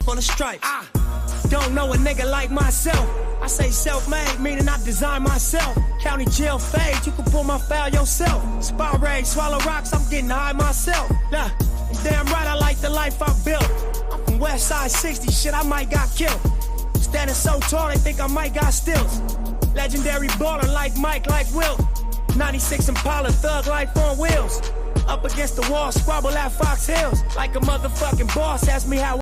full of stripes. Don't know a nigga like myself. I say self-made, meaning I design myself. County jail fade, you can pull my foul yourself. Spot rage, swallow rocks, I'm getting high myself. Nah, damn right I like the life I built. I'm from West Side 60, shit I might got killed. Standing so tall, they think I might got stills. Legendary baller like Mike, like Wilt. 96 Impala, thug life on wheels. Up against the wall, squabble at Fox Hills. Like a motherfucking boss, ask me how.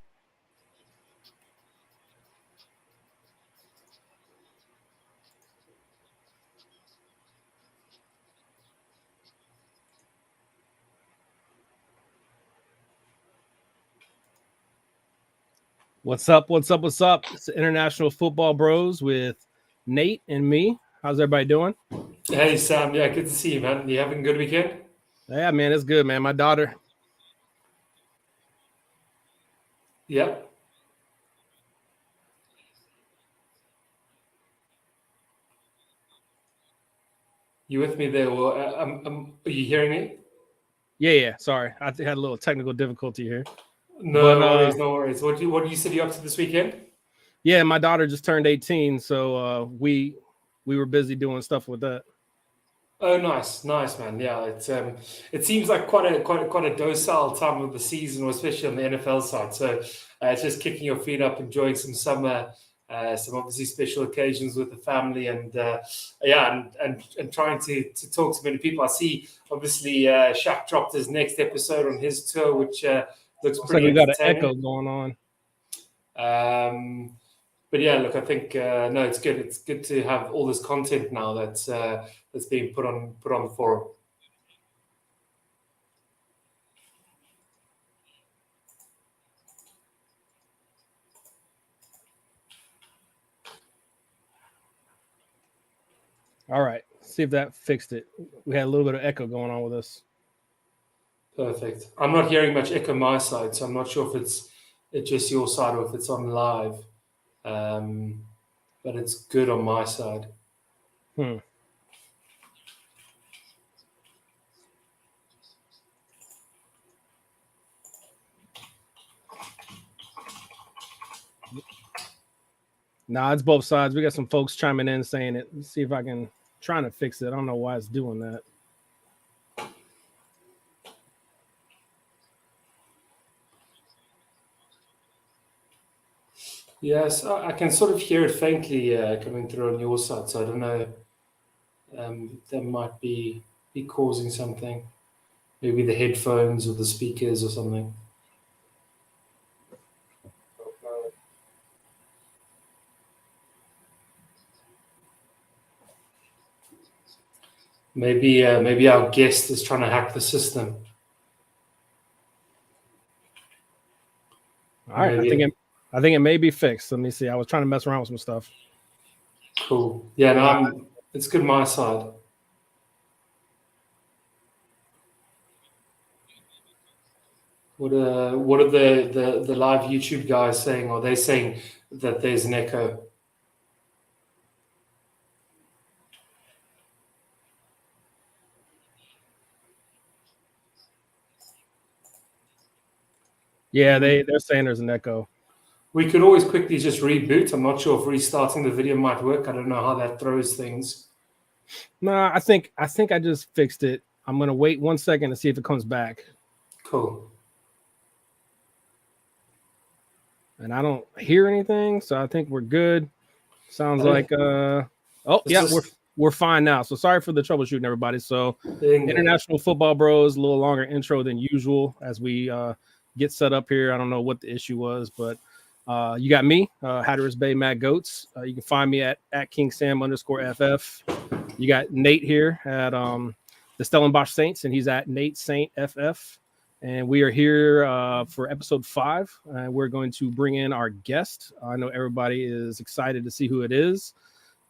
What's up? What's up? What's up? It's the International Football Bros with Nate and me. How's everybody doing? Hey, Sam. Yeah, good to see you, man. You having a good weekend? Yeah, man, it's good, man. My daughter. Yep. You with me there? Well, are you hearing me? Yeah. Sorry, I had a little technical difficulty here. No worries. What do you said you up to this weekend? Yeah, my daughter just turned 18, so we were busy doing stuff with that. Oh, nice, man. Yeah, it seems like quite a docile time of the season, especially on the NFL side. So it's just kicking your feet up, enjoying some summer, some obviously special occasions with the family, and trying to talk to many people. I see obviously Shaq dropped his next episode on his tour, which looks pretty. Like we got an echo going on. But yeah, look, I think no, it's good. It's good to have all this content now that's being put on the forum. All right, see if that fixed it. We had a little bit of echo going on with us. Perfect. I'm not hearing much echo on my side, so I'm not sure if it's just your side or if it's on live. But it's good on my side. Nah, it's both sides. We got some folks chiming in saying it. Let's see if I can trying to fix it. I don't know why it's doing that. Yes, I can sort of hear it faintly coming through on your side. So I don't know. That might be causing something. Maybe the headphones or the speakers or something. Maybe our guest is trying to hack the system. All right, I think it may be fixed. Let me see. I was trying to mess around with some stuff. Cool. Yeah, no, it's good on my side. What are the live YouTube guys saying? Are they saying that there's an echo? Yeah, they're saying there's an echo. We could always quickly just reboot. I'm not sure if restarting the video might work. I don't know how that throws things. Nah, I think I just fixed it. I'm gonna wait 1 second to see if it comes back. Cool. And I don't hear anything, so I think we're good. Sounds like we're fine now. So sorry for the troubleshooting, everybody. So International Football Bros, a little longer intro than usual as we get set up here. I don't know what the issue was, but you got me, Hatteras Bay Matt Goats. You can find me at KingSam_FF. You got Nate here at the Stellenbosch Saints, and he's at Nate Saint FF. And we are here for episode 5. We're going to bring in our guest. I know everybody is excited to see who it is.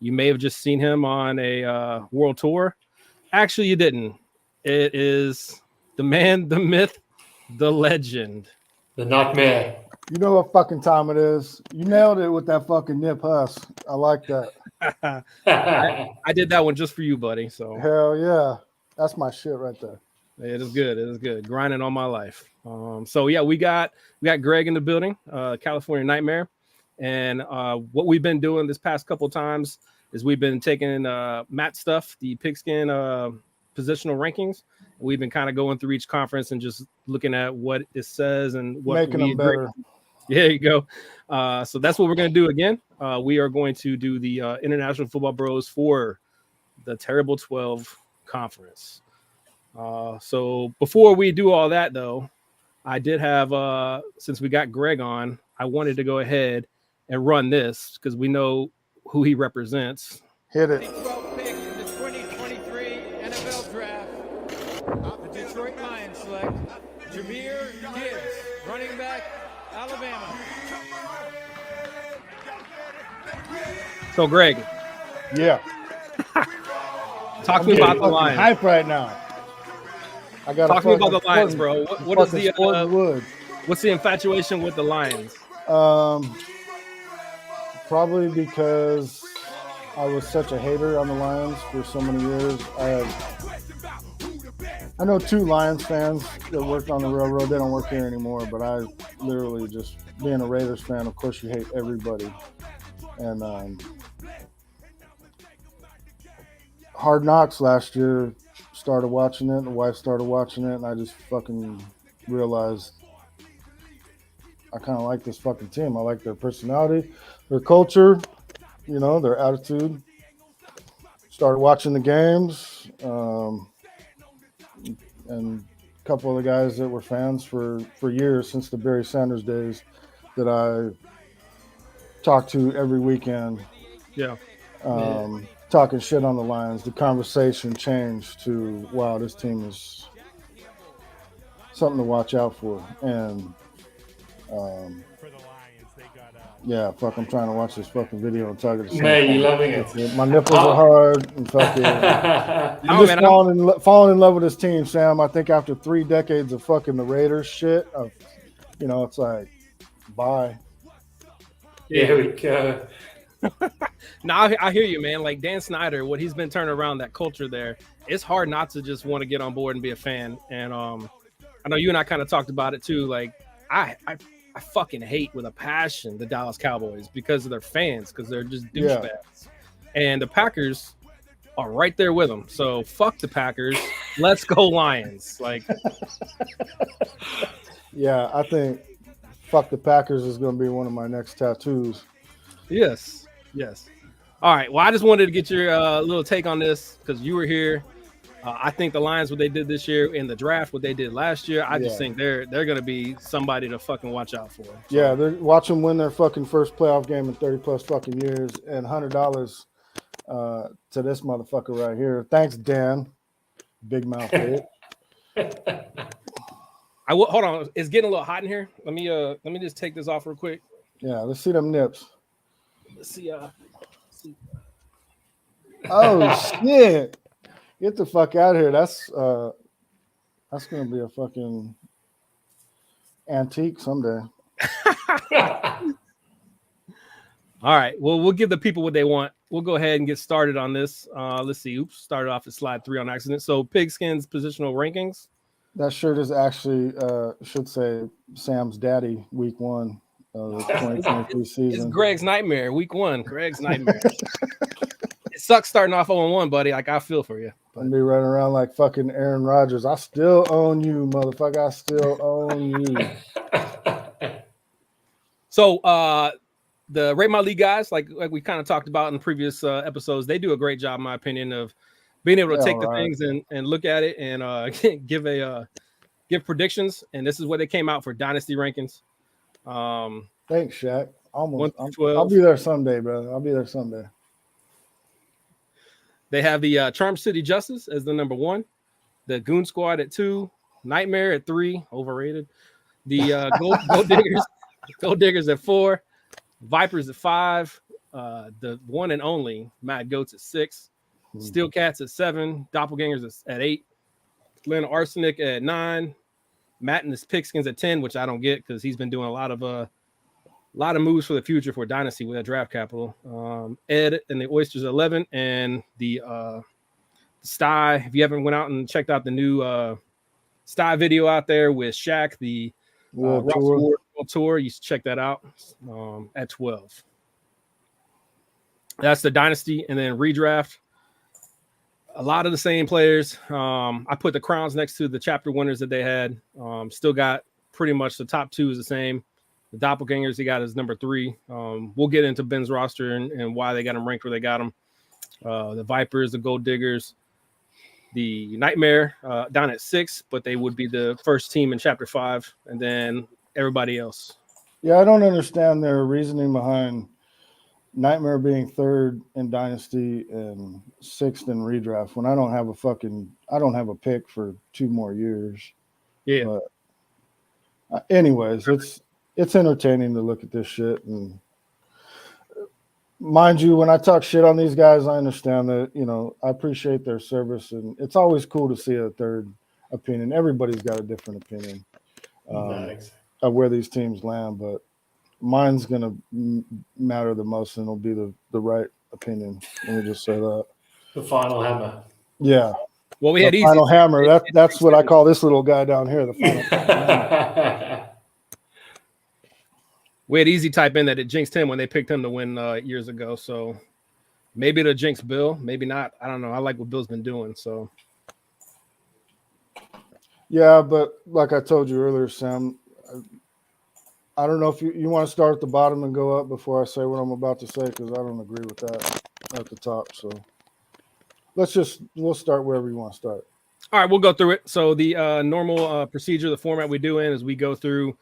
You may have just seen him on a world tour. Actually, you didn't. It is the man, the myth, the legend. The nightmare. You know what fucking time it is. You nailed it with that fucking Nip Huss. I like that. I did that one just for you, buddy. So hell yeah. That's my shit right there. It is good. It is good. Grinding all my life. So yeah, we got Greg in the building, California Nightmare, and what we've been doing this past couple times is we've been taking Matt stuff, the Pigskin positional rankings. We've been kind of going through each conference and just looking at what it says and what making we them better. Yeah, there you go. So that's what we're going to do again. We are going to do the International Football Bros for the Terrible 12 conference. So before we do all that, though, I did have, since we got Greg on, I wanted to go ahead and run this because we know who he represents. Hit it. 12 pick in the 2023 NFL Draft. The Detroit Lions select Jahmyr Gibbs, running back, Alabama. So, Greg. Yeah. Talk to me about the Lions. Hype right now. I got Talk to me about the Lions, bro. What is the what's the infatuation with the Lions? Probably because I was such a hater on the Lions for so many years. I know 2 Lions fans that worked on the railroad. They don't work here anymore, but I literally just being a Raiders fan, of course you hate everybody. And Hard Knocks last year, started watching it, the wife started watching it, and I just fucking realized I kind of like this fucking team. I like their personality, their culture, you know, their attitude. Started watching the games, and a couple of the guys that were fans for years, since the Barry Sanders days, that I talked to every weekend. Yeah. Talking shit on the Lions. The conversation changed to, wow, this team is something to watch out for. And yeah, fuck, I'm trying to watch this fucking video and talk at the same time. Man, you loving it. My nipples are hard and fucking I'm just falling in love with this team, Sam. I think after 3 decades of fucking the Raiders shit, you know, it's like, bye. Here we go. No, I hear you, man. Like Dan Snyder, what he's been turning around that culture there, it's hard not to just want to get on board and be a fan. And I know you and I kind of talked about it too. Like I fucking hate with a passion the Dallas Cowboys because of their fans, because they're just douchebags. Yeah. And the Packers are right there with them. So fuck the Packers. Let's go Lions. Like, yeah, I think fuck the Packers is going to be one of my next tattoos. Yes. All right. Well, I just wanted to get your little take on this because you were here. I think the Lions, what they did this year in the draft, what they did last year, I just think they're going to be somebody to fucking watch out for. So. Yeah, they're watch them win their fucking first playoff game in 30 plus fucking years, and $100 to this motherfucker right here. Thanks, Dan. Big mouth hit. Hold on. It's getting a little hot in here. Let me just take this off real quick. Yeah, let's see them nips. Let's see. Oh shit! Get the fuck out of here. That's gonna be a fucking antique someday. All right. Well, we'll give the people what they want. We'll go ahead and get started on this. Let's see. Oops. Started off at slide 3 on accident. So Pigskins Positional Rankings. That shirt is actually should say Sam's daddy week 1 of the 2023 season. It's Greg's nightmare. Week 1. Greg's nightmare. It sucks starting off 0-1, buddy. Like, I feel for you. I'll be running around like fucking Aaron Rodgers. I still own you, motherfucker. I still own you. So, the Rate My League guys, like we kind of talked about in previous episodes, they do a great job, in my opinion, of being able to take the things and look at it and give predictions. And this is what they came out for Dynasty rankings. Thanks, Shaq. I'll be there someday, bro. I'll be there someday. They have the Charm City Justice as the number 1, the Goon Squad at 2, Nightmare at 3, overrated. The Gold Diggers at 4, Vipers at 5, the one and only Mad Goats at 6, Steel Cats at 7, Doppelgangers at 8, Glenn Arsenic at 9, Matt and his Pigskins at 10, which I don't get because he's been doing a lot of moves for the future for Dynasty with that draft capital. Ed and the Oysters at 11, and the Sty. If you haven't went out and checked out the new Sty video out there with Shaq, the World Ross Tour. World Tour. You should check that out at 12. That's the Dynasty, and then redraft. A lot of the same players. I put the crowns next to the chapter winners that they had. Still got pretty much the top 2 is the same. The doppelgangers he got is number 3. We'll get into Ben's roster and why they got him ranked where they got him. The Vipers, the Gold Diggers, the Nightmare down at 6, but they would be the first team in chapter 5, and then everybody else. Yeah, I don't understand their reasoning behind Nightmare being 3rd in Dynasty and 6th in redraft when I don't have a pick for 2 more years. Yeah. But anyways, it's entertaining to look at this shit. And mind you, when I talk shit on these guys, I understand that, I appreciate their service, and it's always cool to see a third opinion. Everybody's got a different opinion of where these teams land, but mine's going to matter the most, and it'll be the right opinion. Let me just say that. The final hammer. Yeah. Well, we had the easy. Final hammer. That's what I call this little guy down here, the final hammer. We had easy type in that it jinxed him when they picked him to win years ago. So maybe it'll jinx Bill. Maybe not. I don't know. I like what Bill's been doing. So. Yeah, but like I told you earlier, Sam, I don't know if you want to start at the bottom and go up before I say what I'm about to say, because I don't agree with that at the top. So we'll start wherever you want to start. All right, we'll go through it. So the normal procedure, the format we do in is we go through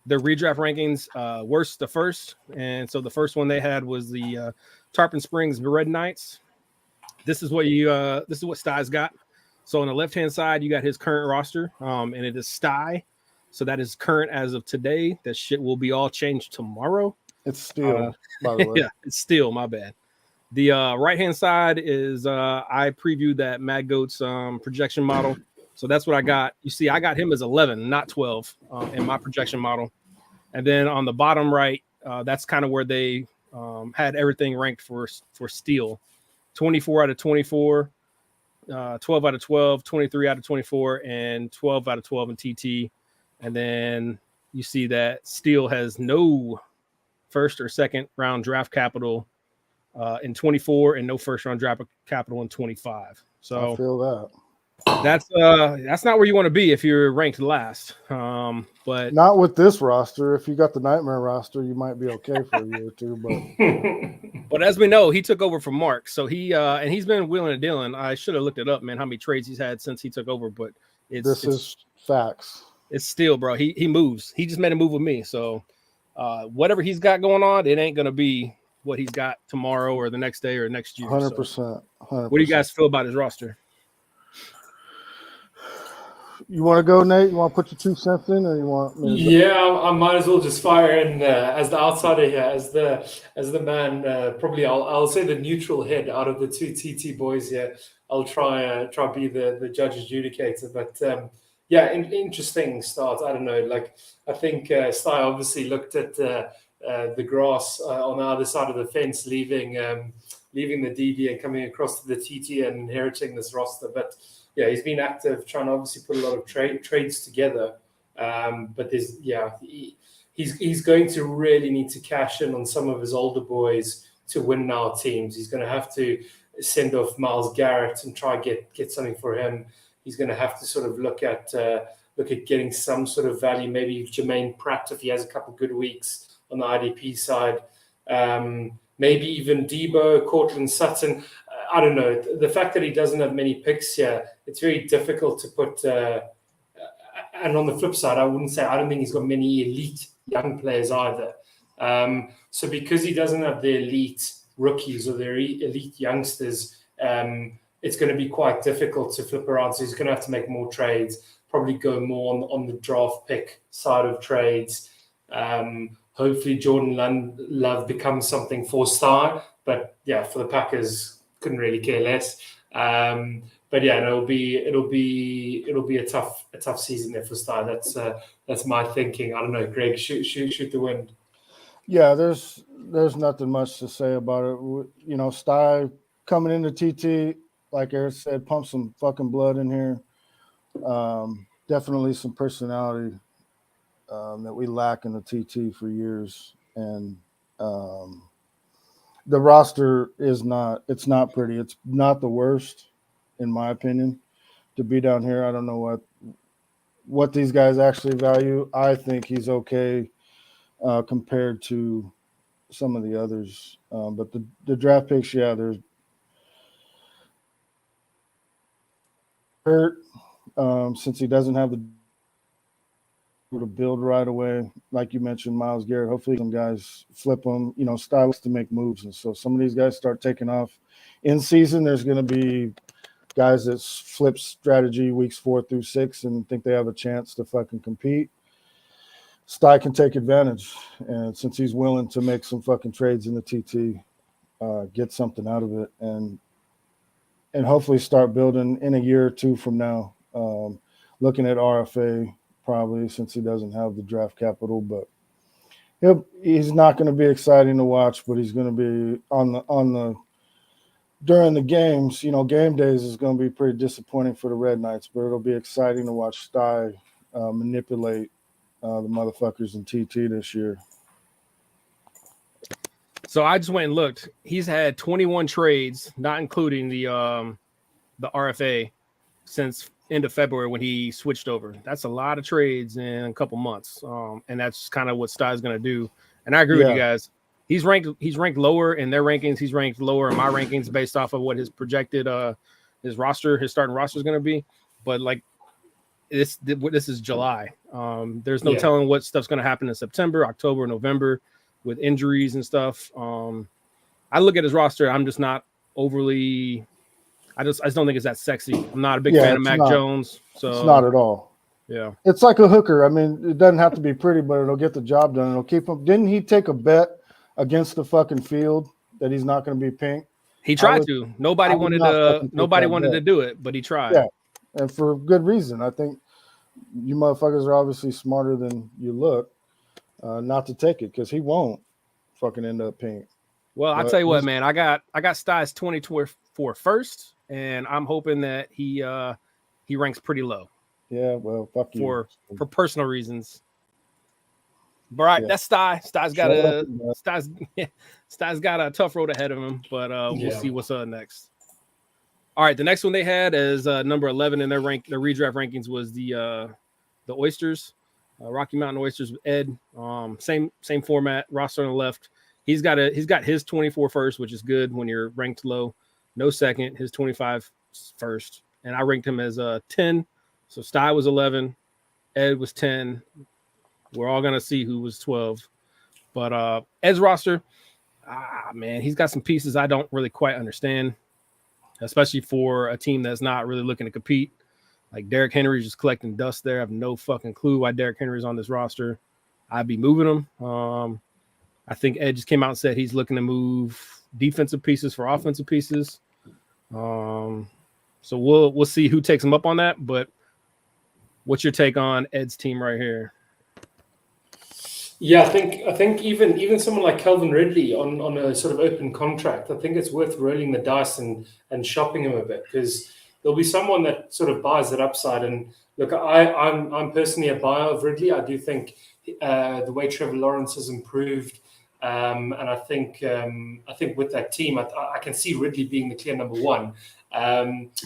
the redraft rankings, worst to first. And so the first one they had was the Tarpon Springs Red Knights. This is what Sty's got. So on the left-hand side, you got his current roster, and it is Sty. So that is current as of today. That shit will be all changed tomorrow. It's Steel, by the way. Yeah, it's Steel. My bad. The right-hand side is I previewed that Mad Goat's projection model. So that's what I got. You see, I got him as 11, not 12 in my projection model. And then on the bottom right, that's kind of where they had everything ranked for Steel. 24 out of 24, 12 out of 12, 23 out of 24, and 12 out of 12 in TT. And then you see that Steel has no first or second round draft capital in 24 and no first round draft capital in 25. So I feel that. That's not where you want to be if you're ranked last. But not with this roster. If you got the Nightmare roster, you might be okay for a year or two. But as we know, he took over from Mark. So and he's been wheeling and dealing. I should have looked it up, man, how many trades he's had since he took over. But this is facts. It's Steel, bro. He moves. He just made a move with me. So whatever he's got going on, it ain't gonna be what he's got tomorrow or the next day or next year. 100%. What do you guys feel about his roster? You want to go, Nate? You want to put your 2 cents in, or you want? Yeah, I might as well just fire in as the outsider here, as the man. Probably, I'll say the neutral head out of the 2 TT boys here. I'll try be the judge adjudicator, but yeah, interesting start. I don't know. Like, I think Sty obviously looked at the grass on the other side of the fence, leaving the DD and coming across to the TT and inheriting this roster, but. Yeah, he's been active, trying to obviously put a lot of trades together. But he's going to really need to cash in on some of his older boys to win now teams. He's going to have to send off Myles Garrett and try get something for him. He's going to have to sort of look at getting some sort of value. Maybe Jermaine Pratt if he has a couple good weeks on the IDP side. Maybe even Debo, Cortland Sutton. I don't know. The fact that he doesn't have many picks here, it's very difficult to put. And on the flip side, I don't think he's got many elite young players either. So because he doesn't have the elite rookies or the elite youngsters, it's going to be quite difficult to flip around. So he's going to have to make more trades, probably go more on the draft pick side of trades. Hopefully Jordan Love becomes something 4-star. But yeah, for the Packers, couldn't really care less. But yeah, it'll be a tough season there for Sty. That's my thinking. I don't know, Greg, shoot the wind. Yeah, there's nothing much to say about it. You know, Sty coming into TT, like Eric said, pump some fucking blood in here. definitely some personality that we lack in the TT for years, and the roster is not. It's not pretty. It's not the worst, in my opinion, to be down here. I don't know what these guys actually value. I think he's okay compared to some of the others, but the draft picks, yeah, there's hurt since he doesn't have the to build right away. Like you mentioned, Myles Garrett, hopefully some guys flip them, stylists to make moves. And so some of these guys start taking off in season. There's going to be guys that flip strategy weeks 4 through 6 and think they have a chance to fucking compete. Sty can take advantage. And since he's willing to make some fucking trades in the TT, get something out of it and hopefully start building in a year or two from now. Looking at RFA, probably, since he doesn't have the draft capital, but he's not going to be exciting to watch, but he's going to be during the games, game days is going to be pretty disappointing for the Red Knights, but it'll be exciting to watch Sty manipulate the motherfuckers in TT this year. So I just went and looked. He's had 21 trades, not including the RFA, since end of February when he switched over. That's a lot of trades in a couple months, and that's kind of what Sty's going to do. And I agree with you guys. He's ranked lower in their rankings. He's ranked lower in my rankings based off of what his projected his starting roster is going to be. But like this is July. There's no telling what stuff's going to happen in September, October, November with injuries and stuff. I look at his roster. I'm just not overly. I just don't think it's that sexy. I'm not a big fan of Mac Jones. So it's not at all. Yeah. It's like a hooker. I mean, it doesn't have to be pretty, but it'll get the job done. It'll keep him. Didn't he take a bet against the fucking field that he's not going to be pink? He tried to. Nobody wanted to do it, but he tried. Yeah. And for good reason. I think you motherfuckers are obviously smarter than you look not to take it, because he won't fucking end up pink. Well, I'll tell you what, man. I got Styles 2024 first, and I'm hoping that he ranks pretty low. Yeah, well, fuck you. For personal reasons. But right, that's Sty. Sty's got a tough road ahead of him, but we'll see what's up next. All right, the next one they had is number 11 in their redraft rankings was the Oysters, Rocky Mountain Oysters with Ed. Same format, roster on the left. He's got his 24 first, which is good when you're ranked low. No second, his 25 first, and I ranked him as 10. So Sty was 11, Ed was 10. We're all gonna see who was 12, but Ed's roster, man, he's got some pieces I don't really quite understand, especially for a team that's not really looking to compete. Like Derrick Henry's just collecting dust there. I have no fucking clue why Derrick Henry's on this roster. I'd be moving him. I think Ed just came out and said he's looking to move defensive pieces for offensive pieces. So we'll see who takes him up on that. But what's your take on Ed's team right here? Yeah, I think even someone like Calvin Ridley on a sort of open contract, I think it's worth rolling the dice and shopping him a bit, because there'll be someone that sort of buys that upside. And look, I'm personally a buyer of Ridley. I do think the way Trevor Lawrence has improved, and I think with that team, I can see Ridley being the clear number one.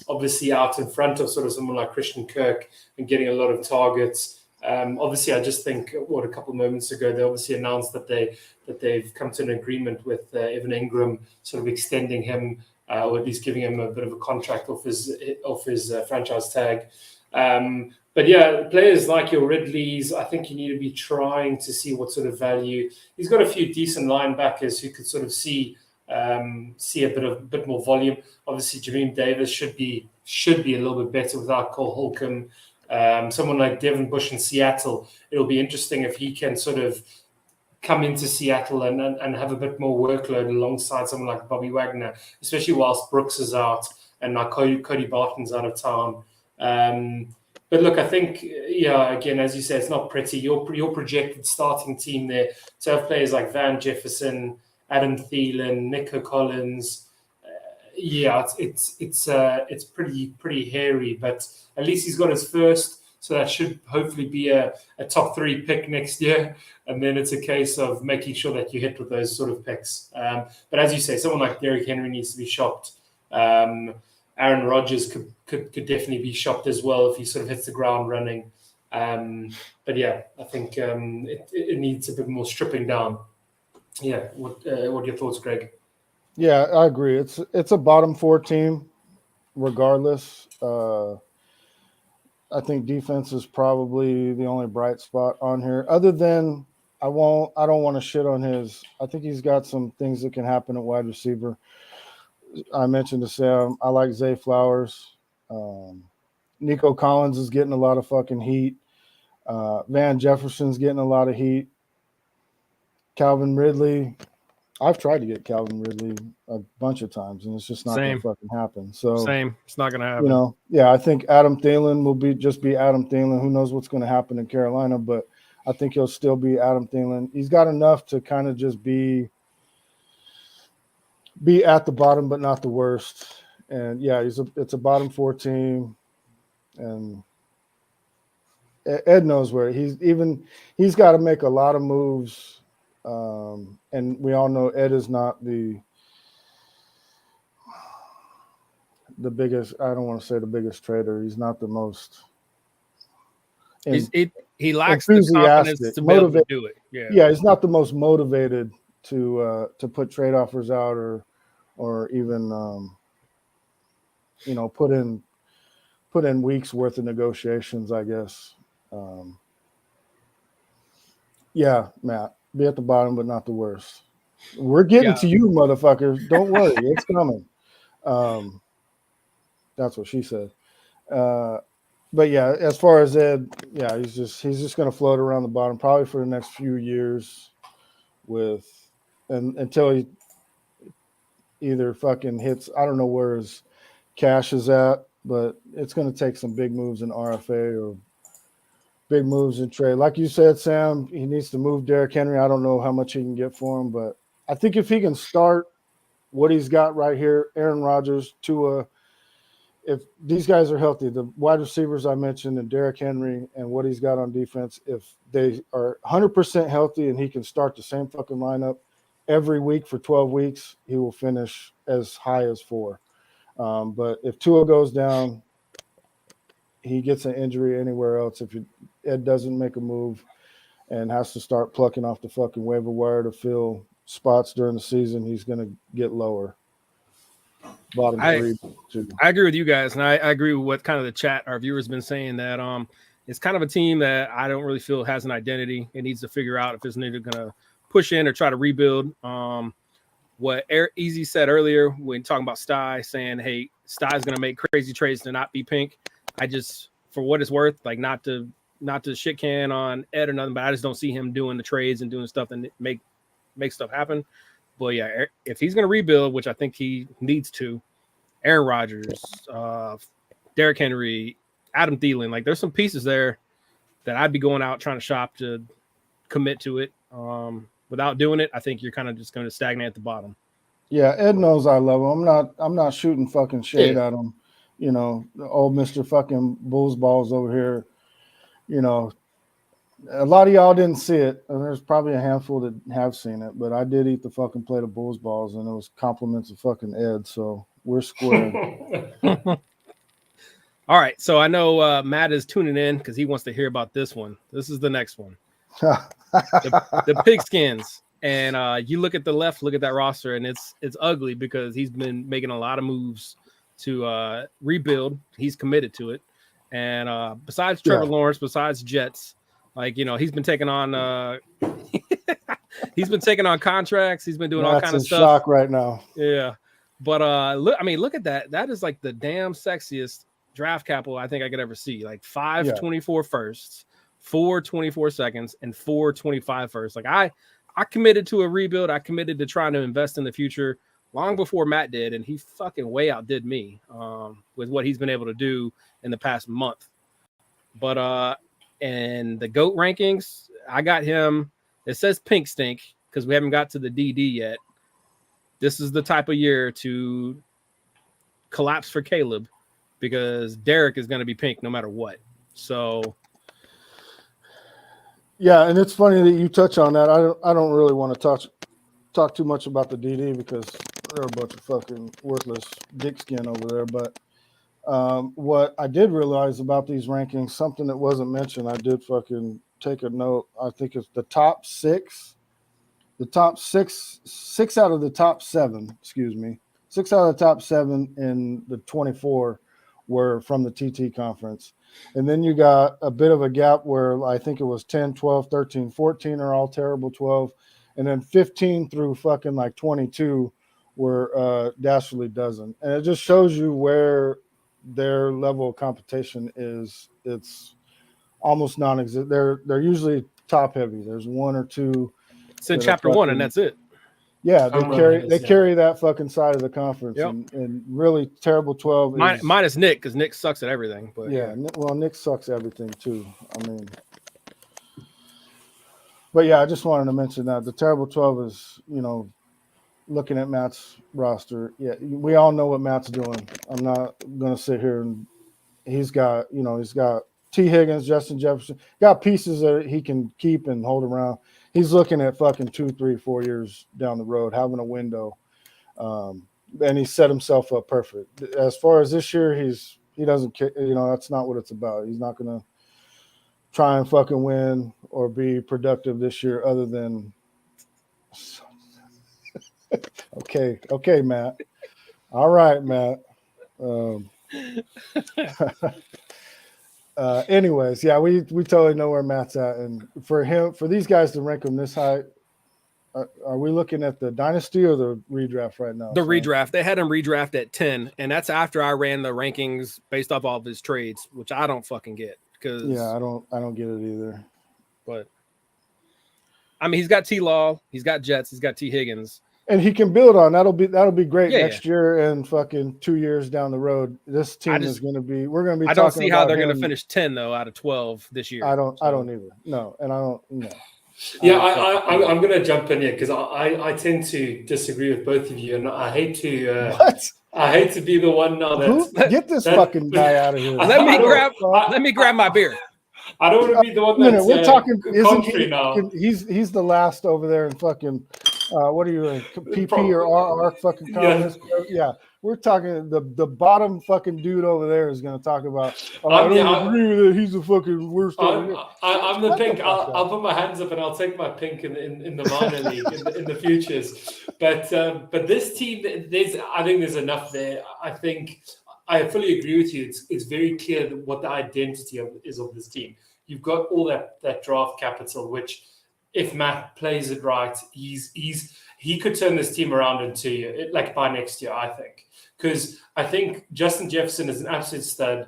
Obviously, out in front of sort of someone like Christian Kirk and getting a lot of targets. Obviously, I just think a couple of moments ago they obviously announced that they've come to an agreement with Evan Ingram, sort of extending him or at least giving him a bit of a contract off his franchise tag. But yeah, players like your Ridleys, I think you need to be trying to see what sort of value. He's got a few decent linebackers who could sort of see a bit more volume. Obviously, Jameem Davis should be a little bit better without Cole Holcomb. Someone like Devin Bush in Seattle, it'll be interesting if he can sort of come into Seattle and have a bit more workload alongside someone like Bobby Wagner, especially whilst Brooks is out and like Cody Barton's out of town. But look, I think, again, as you said, it's not pretty. Your projected starting team there to have players like Van Jefferson, Adam Thielen, Nico Collins. It's pretty hairy, but at least he's got his first. So that should hopefully be a top 3 pick next year. And then it's a case of making sure that you hit with those sort of picks. But as you say, someone like Derrick Henry needs to be shopped. Aaron Rodgers could definitely be shopped as well if he sort of hits the ground running. But yeah, I think it needs a bit more stripping down. Yeah, what are your thoughts, Greg? Yeah, I agree. It's a bottom 4 team, regardless. I think defense is probably the only bright spot on here. Other than I don't want to shit on his. I think he's got some things that can happen at wide receiver. I mentioned to Sam, I like Zay Flowers. Nico Collins is getting a lot of fucking heat. Van Jefferson's getting a lot of heat. Calvin Ridley. I've tried to get Calvin Ridley a bunch of times, and it's just not going to fucking happen. So same, it's not going to happen. Yeah, I think Adam Thielen will just be Adam Thielen. Who knows what's going to happen in Carolina, but I think he'll still be Adam Thielen. He's got enough to kind of just be at the bottom, but not the worst. And yeah, it's a bottom 4 team, and Ed knows where he's got to make a lot of moves. And we all know Ed is not the biggest. I don't want to say the biggest trader. He's not the most. He lacks the confidence to be able to do it. Yeah, he's not the most motivated to put trade offers out or even put in weeks worth of negotiations, I guess. Yeah, Matt. Be at the bottom, but not the worst. We're getting to you, motherfuckers. Don't worry, it's coming. That's what she said. But yeah, as far as Ed, yeah, he's just going to float around the bottom probably for the next few years, until he either fucking hits. I don't know where his cash is at, but it's going to take some big moves in RFA or big moves in trade. Like you said, Sam, he needs to move Derrick Henry. I don't know how much he can get for him, but I think if he can start what he's got right here, Aaron Rodgers, Tua, if these guys are healthy, the wide receivers I mentioned and Derrick Henry and what he's got on defense, if they are 100% healthy and he can start the same fucking lineup every week for 12 weeks, he will finish as high as 4. But if Tua goes down, he gets an injury anywhere else, if Ed doesn't make a move and has to start plucking off the fucking waiver wire to fill spots during the season, he's going to get lower. Bottom 3. I agree with you guys, and I agree with what kind of the chat our viewers been saying, that it's kind of a team that I don't really feel has an identity. It needs to figure out if it's either going to push in or try to rebuild. What Easy said earlier when talking about Sty, saying, hey, Sty's going to make crazy trades to not be pink. I just, for what it's worth, like not to shit can on Ed or nothing, but I just don't see him doing the trades and doing stuff that make stuff happen. But yeah, if he's going to rebuild, which I think he needs to, Aaron Rodgers, Derrick Henry, Adam Thielen, like there's some pieces there that I'd be going out trying to shop to commit to it. Without doing it, I think you're kind of just going to stagnate at the bottom. Yeah, Ed knows I love him. I'm not shooting fucking shade at him. The old Mr. fucking Bulls balls over here. A lot of y'all didn't see it, and there's probably a handful that have seen it, but I did eat the fucking plate of Bulls balls, and it was compliments of fucking Ed, so we're square. All right, so I know Matt is tuning in because he wants to hear about this one. This is the next one. the Pigskins. And you look at the left, look at that roster, and it's ugly because he's been making a lot of moves to rebuild. He's committed to it. And besides Trevor Lawrence, besides Jets, he's been taking on he's been taking on contracts. He's been doing all kinds of stuff. Shock right now. Yeah. But look at that. That is like the damn sexiest draft capital I think I could ever see. Like 5 24 firsts, 4 24 seconds, and 4 25 firsts. Like I committed to a rebuild. I committed to trying to invest in the future long before Matt did, and he fucking way outdid me with what he's been able to do in the past month. But and the GOAT rankings, I got him. It says pink stink because we haven't got to the DD yet. This is the type of year to collapse for Caleb because Derek is going to be pink no matter what. So, yeah, and it's funny that you touch on that. I don't really want to talk too much about the DD because they're a bunch of fucking worthless dick skin over there. But what I did realize about these rankings, something that wasn't mentioned, I did fucking take a note. I think it's the top six out of the top seven, 6 out of the top 7 in the 24 were from the TT conference. And then you got a bit of a gap where I think it was 10, 12, 13, 14 are all terrible 12. And then 15 through fucking like 22 were dastardly dozen. And it just shows you where their level of competition is. It's almost non-existent. They're usually top heavy. There's one or two. It's in chapter 1, and that's it. Yeah, they carry that fucking side of the conference, yep. and really terrible 12. Minus Nick, because Nick sucks at everything. But yeah, well, Nick sucks at everything too. I mean, but yeah, I just wanted to mention that the terrible 12 is, looking at Matt's roster. Yeah, we all know what Matt's doing. I'm not gonna sit here and he's got T. Higgins, Justin Jefferson, got pieces that he can keep and hold around. He's looking at fucking 2, 3, 4 years down the road, having a window, and he set himself up perfect. As far as this year, he doesn't care. That's not what it's about. He's not gonna try and fucking win or be productive this year, other than. Okay, Matt. All right, Matt. Anyways, yeah, we totally know where Matt's at, and for these guys to rank him this high, are we looking at the dynasty or the redraft right now? The redraft. They had him redraft at 10, and that's after I ran the rankings based off all of his trades, which I don't fucking get. Because I don't get it either. But I mean, he's got T. Law, he's got Jets, he's got T. Higgins. And he can build on that'll be great next year and fucking 2 years down the road. This team is going to be. We're going to be. I don't see how they're going to finish 10 though out of 12 this year. I don't either. No, and I don't. No. Yeah, I'm going to jump in here because I tend to disagree with both of you, and I hate to. What? I hate to be the one now that get this fucking guy out of here. Let me grab my beer. I don't want to be the one that's we're talking. Country now. He's the last over there in fucking. What are you in PP or RR fucking comments? Yeah, we're talking the bottom fucking dude over there is going to talk about. I don't agree with it. He's the fucking worst. I'm the pink. I'll put my hands up and I'll take my pink in the minor league in the futures. But this team, I think there's enough there. I think I fully agree with you. It's very clear what the identity is of this team. You've got all that draft capital, which. If Matt plays it right, he could turn this team around into like by next year, I think. Because I think Justin Jefferson is an absolute stud.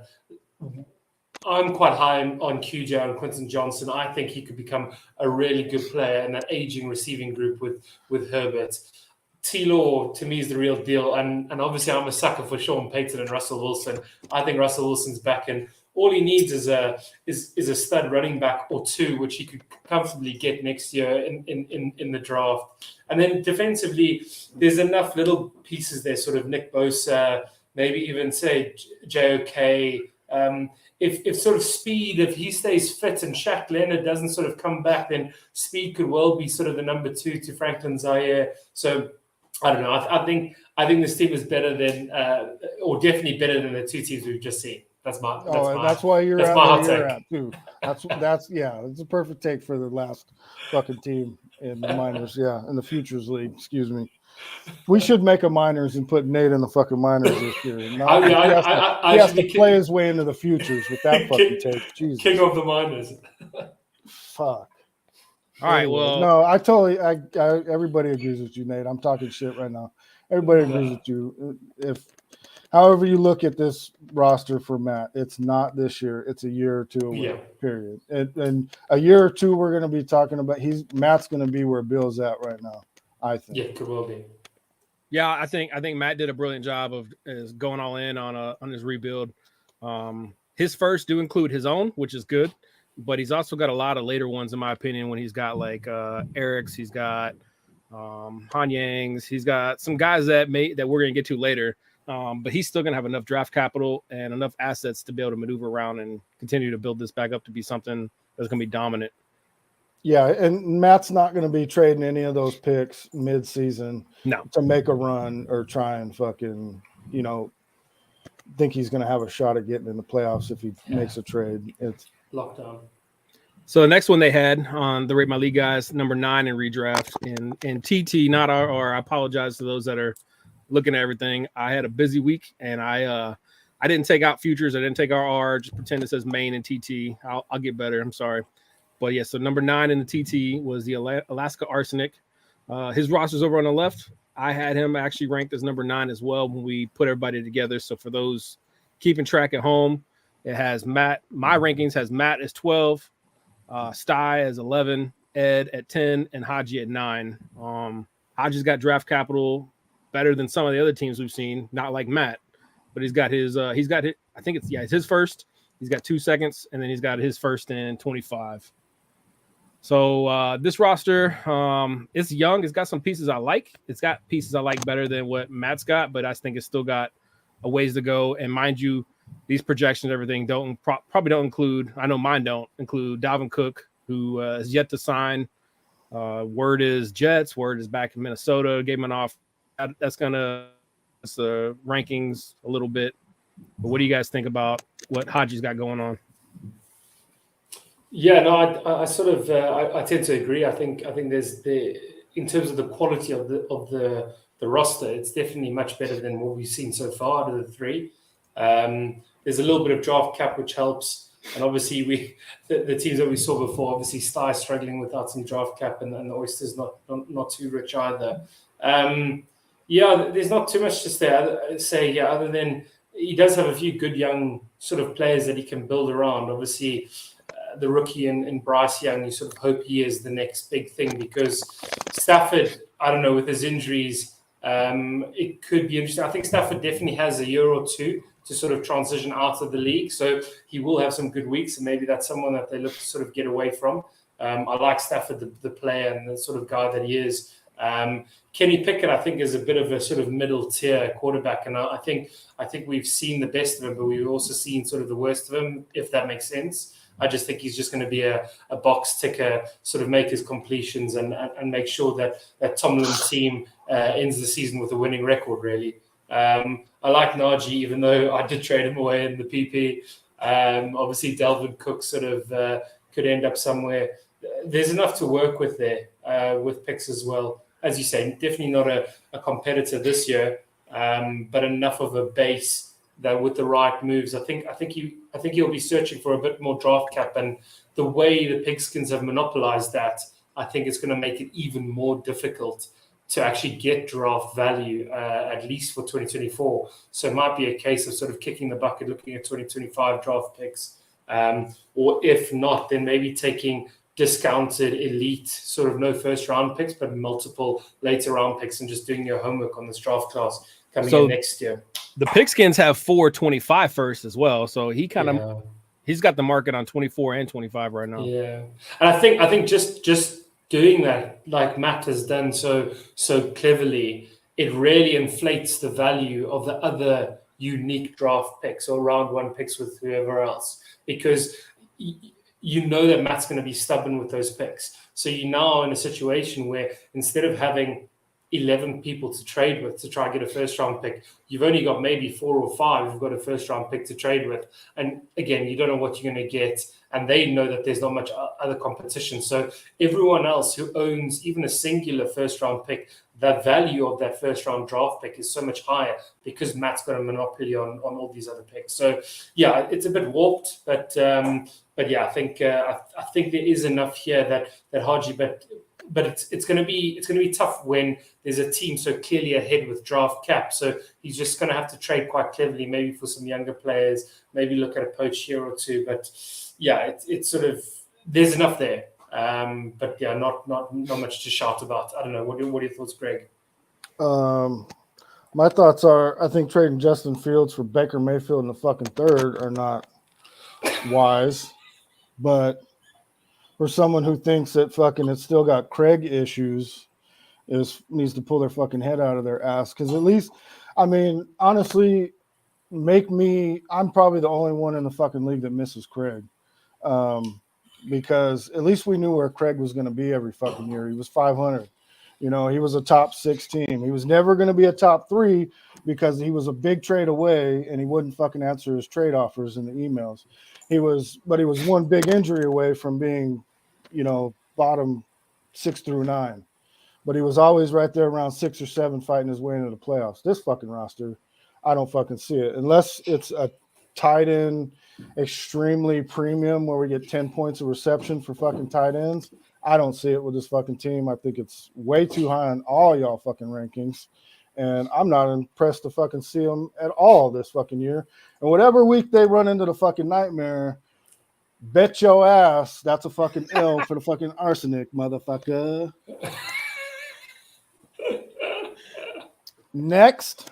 I'm quite high on QJ and Quentin Johnson. I think he could become a really good player in that aging receiving group with Herbert. T-Law, to me, is the real deal. And obviously, I'm a sucker for Sean Payton and Russell Wilson. I think Russell Wilson's back in. All he needs is a stud running back or two, which he could comfortably get next year in the draft. And then defensively, there's enough little pieces there, sort of Nick Bosa, maybe even say JOK. If sort of speed, if he stays fit and Shaq Leonard doesn't sort of come back, then speed could well be sort of the number 2 to Franklin Zaire. So I don't know. I think this team is better than, or definitely better than the two teams we've just seen. That's why you're at too. That's it's a perfect take for the last fucking team in the minors. Yeah, in the futures league. Excuse me. We should make a minors and put Nate in the fucking minors this year. He has to play his way into the futures with that fucking take. Jesus. King of the minors. Fuck. All right. Well, no, I everybody agrees with you, Nate. I'm talking shit right now. Everybody agrees with you. However you look at this roster for Matt, it's not this year. It's a year or two away, period. And a year or two, we're going to be talking about Matt's going to be where Bill's at right now, I think. Yeah, it will be. Yeah, I think Matt did a brilliant job of going all in on his rebuild. His first do include his own, which is good, but he's also got a lot of later ones, in my opinion, when he's got like Eric's, he's got Han Yang's, he's got some guys that we're going to get to later but he's still going to have enough draft capital and enough assets to be able to maneuver around and continue to build this back up to be something that's going to be dominant. Yeah, and Matt's not going to be trading any of those picks mid-season to make a run or try and fucking, think he's going to have a shot at getting in the playoffs if he makes a trade. It's lockdown. So the next one they had on the Rate My League guys, number 9 in redraft, and TT, not RR. I apologize to those that are looking at everything. I had a busy week, and I didn't take out futures. I didn't take RR. Just pretend it says main and TT. I'll get better. I'm sorry. But yeah, so number 9 in the TT was the Alaska Arsenic. His roster's over on the left. I had him actually ranked as number 9 as well when we put everybody together. So for those keeping track at home, it has Matt. My rankings has Matt as 12, Sty as 11, Ed at 10, and Haji at 9. Haji's got draft capital better than some of the other teams we've seen. Not like Matt, but he's got his. I think it's his first. He's got 2 seconds, and then he's got his first and 25. So this roster, it's young. It's got some pieces I like. It's got pieces I like better than what Matt's got, but I think it's still got a ways to go. And mind you, these projections, everything probably don't include. I know mine don't include Dalvin Cook, who is yet to sign. Word is Jets. Word is back in Minnesota. Gave him an offer. That's gonna the rankings a little bit. But what do you guys think about what Haji's got going on? Yeah, no, I sort of I tend to agree. I think there's in terms of the quality of the roster, it's definitely much better than what we've seen so far out of the 3. There's a little bit of draft cap which helps, and obviously the teams that we saw before, obviously Sty struggling without some draft cap, and the Oysters not too rich either. Yeah, there's not too much to say other than he does have a few good young sort of players that he can build around. Obviously, the rookie in Bryce Young, you sort of hope he is the next big thing, because Stafford, I don't know, with his injuries, it could be interesting. I think Stafford definitely has a year or two to sort of transition out of the league, so he will have some good weeks, and maybe that's someone that they look to sort of get away from. I like Stafford, the player and the sort of guy that he is. Kenny Pickett, I think, is a bit of a sort of middle tier quarterback, and I think we've seen the best of him, but we've also seen sort of the worst of him, if that makes sense. I just think he's just going to be a box ticker, sort of make his completions and make sure that Tomlin's team ends the season with a winning record, really. I like Najee, even though I did trade him away in the PP. Obviously, Dalvin Cook sort of could end up somewhere. There's enough to work with there with picks as well. As you say, definitely not a competitor this year, but enough of a base that with the right moves, I think he'll be searching for a bit more draft cap, and the way the Pigskins have monopolized that, I think it's going to make it even more difficult to actually get draft value, at least for 2024. So it might be a case of sort of kicking the bucket, looking at 2025 draft picks, or if not, then maybe taking discounted elite, sort of no first round picks, but multiple later round picks, and just doing your homework on this draft class coming in next year. The Pigskins have 425 first as well, so he's got the market on 24 and 25 right now. Yeah, and I think just doing that, like Matt has done so cleverly, it really inflates the value of the other unique draft picks or round 1 picks with whoever else, because you know that Matt's going to be stubborn with those picks. So you're now in a situation where instead of having 11 people to trade with to try and get a first round pick, you've only got maybe 4 or 5 who've got a first round pick to trade with. And again, you don't know what you're going to get, and they know that there's not much other competition. So everyone else who owns even a singular first round pick, the value of that first round draft pick is so much higher because Matt's got a monopoly on all these other picks. So yeah, it's a bit warped, but yeah, I think there is enough here that Haji, but it's going to be tough when there's a team so clearly ahead with draft cap. So he's just going to have to trade quite cleverly, maybe for some younger players, maybe look at a poach here or two. But yeah, it's sort of, there's enough there. But yeah, not much to shout about. I don't know. What are your thoughts, Greg? My thoughts are, I think trading Justin Fields for Baker Mayfield in the fucking 3rd are not wise, but for someone who thinks that fucking it's still got Craig issues needs to pull their fucking head out of their ass. Because at least, I mean, honestly, I'm probably the only one in the fucking league that misses Craig. Because at least we knew where Craig was going to be every fucking year. He was 500. You know, he was a top 6 team. He was never going to be a top 3 because he was a big trade away and he wouldn't fucking answer his trade offers in the emails. But he was one big injury away from being, you know, bottom 6 through 9. But he was always right there around 6 or 7 fighting his way into the playoffs. This fucking roster, I don't fucking see it. Unless it's a tight end extremely premium where we get 10 points of reception for fucking tight ends. I don't see it with this fucking team. I think it's way too high on all y'all fucking rankings. And I'm not impressed to fucking see them at all this fucking year. And whatever week they run into the fucking nightmare, bet your ass that's a fucking L for the fucking arsenic, motherfucker. Next.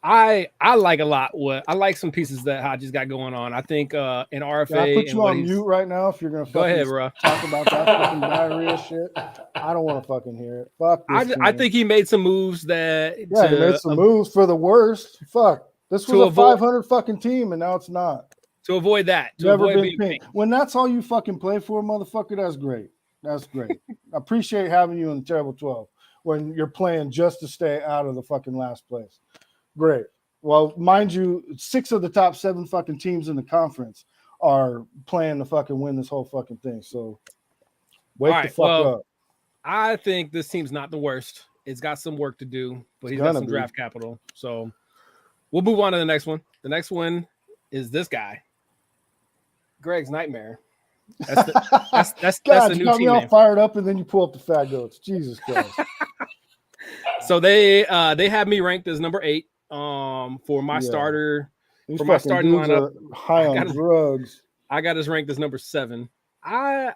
I like a lot. I like some pieces that Hodges got going on. I think in RFA. Can I put you on mute right now if you're gonna go ahead, bro. Talk about that fucking diarrhea shit. I don't want to fucking hear it. Fuck this. I think he made some moves that. He made some moves for the worst. Fuck. This was a 500 fucking team, and now it's not. To avoid that. Never been pink. When that's all you fucking play for, motherfucker, that's great. That's great. I appreciate having you in the terrible 12 when you're playing just to stay out of the fucking last place. Great. Well, mind you, 6 of the top 7 fucking teams in the conference are playing to fucking win this whole fucking thing. So wake the fuck up. I think this team's not the worst. It's got some work to do, but he's got some draft capital. So we'll move on to the next one. The next one is this guy, Greg's Nightmare. That's the new got team me all name. Fired up, and then you pull up the fat goats. Jesus Christ. So they have me ranked as number 8 for my starter. These for my starting lineup. High on drugs. I got us ranked as number 7. I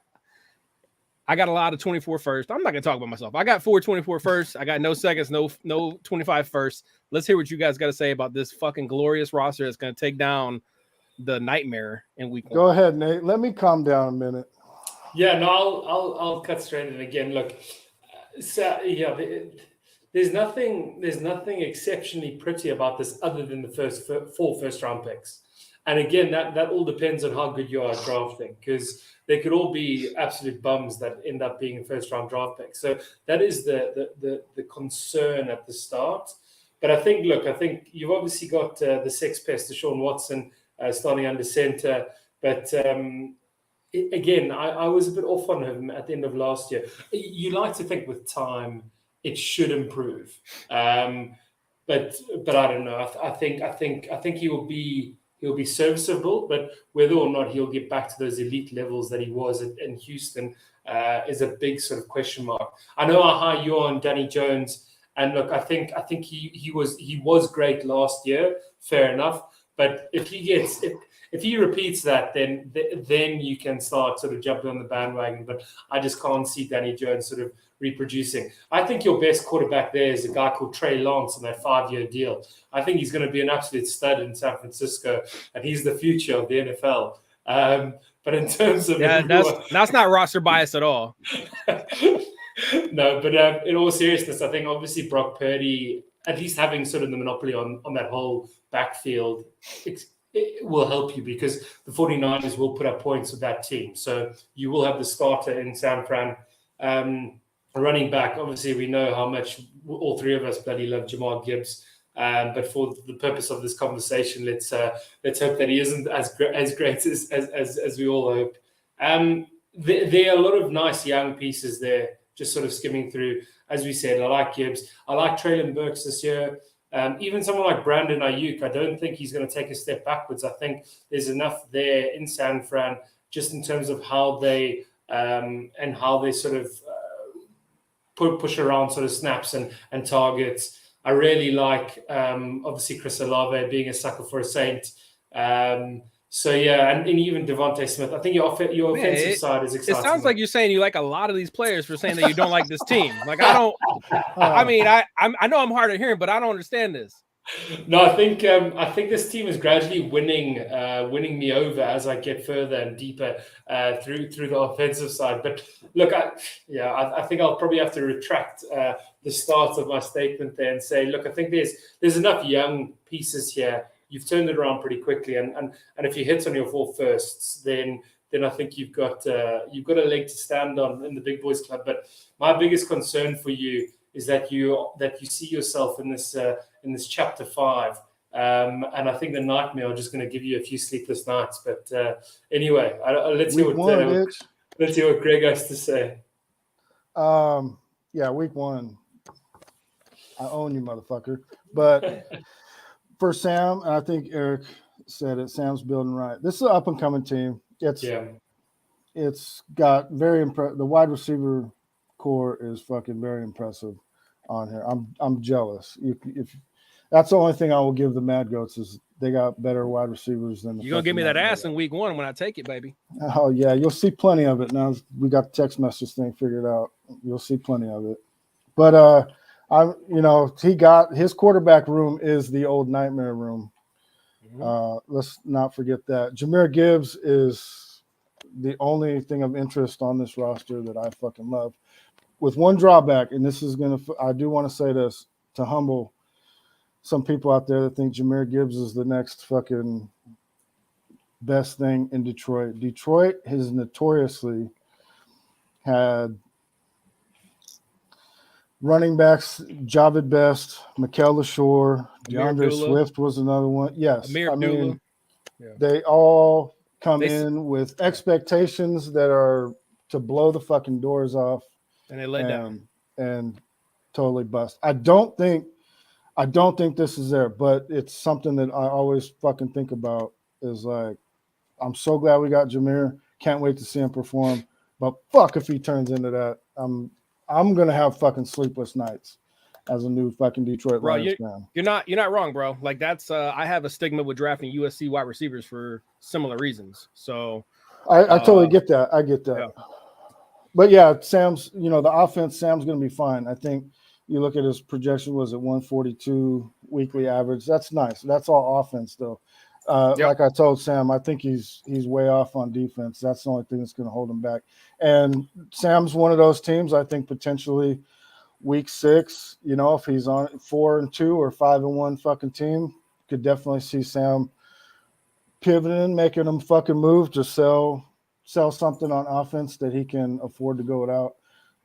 got a lot of 24 first. I'm not gonna talk about myself. I got 4 24 first. I got no seconds, no 25 first. Let's hear what you guys got to say about this fucking glorious roster that's gonna take down the Nightmare in week 1. Go ahead, Nate. Let me calm down a minute. Yeah, no, I'll cut straight in again. Look, so yeah, there's nothing exceptionally pretty about this other than the first 4 first-round picks. And again, that all depends on how good you are at drafting, because they could all be absolute bums that end up being a first-round draft pick. So that is the concern at the start. But I think you've obviously got the sex pest, Deshaun Watson, starting under center. But again, I was a bit off on him at the end of last year. You like to think with time it should improve, but I don't know. I think he'll be serviceable, but whether or not he'll get back to those elite levels that he was in Houston is a big sort of question mark. I know how high you are on Danny Jones, and look, I think he was great last year. Fair enough, but if he repeats that, then you can start sort of jumping on the bandwagon. But I just can't see Danny Jones sort of reproducing. I think your best quarterback there is a guy called Trey Lance on that 5-year deal. I think he's going to be an absolute stud in San Francisco, and he's the future of the NFL. But in terms of that's not roster bias at all. No, but in all seriousness, I think obviously Brock Purdy, at least having sort of the monopoly on that whole backfield, it will help you, because the 49ers will put up points with that team. So you will have the starter in San Fran. Running back, obviously we know how much all 3 of us bloody love Jamar Gibbs. But for the purpose of this conversation, let's hope that he isn't as great as we all hope. There are a lot of nice young pieces there, just sort of skimming through. As we said, I like Gibbs. I like Treylon Burks this year. Even someone like Brandon Ayuk, I don't think he's going to take a step backwards. I think there's enough there in San Fran, just in terms of how they sort of push around sort of snaps and targets. I really like, obviously, Chris Olave being a sucker for a Saint. So, yeah, and even Devontae Smith. I think your offensive side is exciting. It sounds like you're saying you like a lot of these players for saying that you don't like this team. Like, I don't – I mean, I know I'm hard of hearing, but I don't understand this. No, I think this team is gradually winning me over as I get further and deeper through the offensive side. But look, I think I'll probably have to retract the start of my statement there and say, look, I think there's enough young pieces here. You've turned it around pretty quickly, and if you hit on your 4 firsts, then I think you've got a leg to stand on in the big boys club. But my biggest concern for you is that you see yourself in this chapter 5, and I think the nightmare are just going to give you a few sleepless nights. But anyway, let's hear what Greg has to say. Yeah, week 1, I own you, motherfucker. But for Sam, and I think Eric said it, Sam's building right. This is an up and coming team. It's got very impressive. The wide receiver core is fucking very impressive on here. I'm jealous. If that's the only thing I will give the Mad Goats is they got better wide receivers than the. You're gonna give me that ass in week 1 when I take it, baby. Oh yeah, you'll see plenty of it now. We got the text message thing figured out. You'll see plenty of it. But he got his quarterback room is the old nightmare room. Let's not forget that. Jahmyr Gibbs is the only thing of interest on this roster that I fucking love. With one drawback, and I do want to say this to humble some people out there that think Jahmyr Gibbs is the next fucking best thing in Detroit. Detroit has notoriously had running backs, Javid Best, Mikael LaShore, DeAndre Swift was another one. Yes. They all come in with expectations that are to blow the fucking doors off. And they let down. And totally bust. I don't think this is there, but it's something that I always fucking think about is like, I'm so glad we got Jahmyr. Can't wait to see him perform. But fuck if he turns into that. I'm gonna have fucking sleepless nights as a new fucking Detroit Lions fan. You're not wrong, bro. Like that's I have a stigma with drafting USC wide receivers for similar reasons. So I totally get that. I get that. Yeah. But yeah, Sam's the offense. Sam's gonna be fine. I think you look at his projection was at 142 weekly average. That's nice. That's all offense though. Like I told Sam, I think he's way off on defense. That's the only thing that's going to hold him back. And Sam's one of those teams. I think potentially week 6, if he's on 4-2 or 5-1 fucking team, could definitely see Sam pivoting, making him fucking move to sell something on offense that he can afford to go without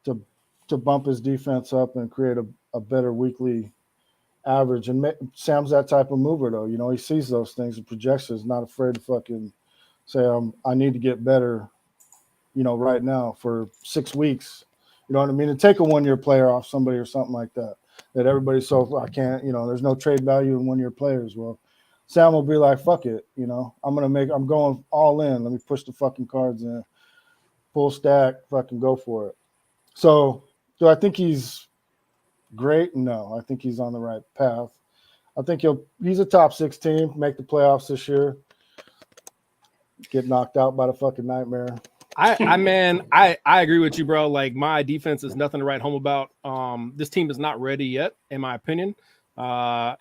to bump his defense up and create a better weekly average. And Sam's that type of mover though. He sees those things and projections, not afraid to fucking say, I need to get better, right now for 6 weeks. You know what I mean? And take a 1-year player off somebody or something like that everybody's so I can't, there's no trade value in 1-year players. Well, Sam will be like, fuck it. I'm going all in. Let me push the fucking cards in, full stack, fucking go for it. So do I think he's great? No, I think he's on the right path. I think he's a top 6 team, make the playoffs this year, get knocked out by the fucking nightmare. I agree with you, bro. Like my defense is nothing to write home about. This team is not ready yet, in my opinion.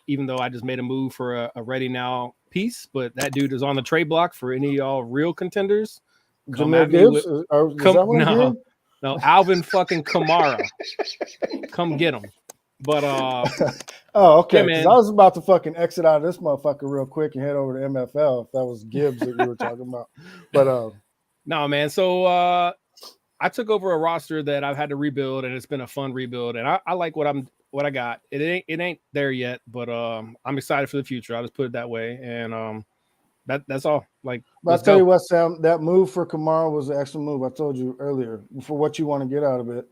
Even though I just made a move for a ready now piece, but that dude is on the trade block for any of y'all real contenders. Jahmyr Gibbs? No, Alvin fucking Kamara. Come get him. But okay. Yeah, I was about to fucking exit out of this motherfucker real quick and head over to MFL if that was Gibbs that you were talking about. But no, man. So I took over a roster that I've had to rebuild, and it's been a fun rebuild. And I like what I got. It ain't there yet, but I'm excited for the future. I'll just put it that way. And that's all. Like, but I'll tell you what, Sam, that move for Kamara was an excellent move. I told you earlier for what you want to get out of it.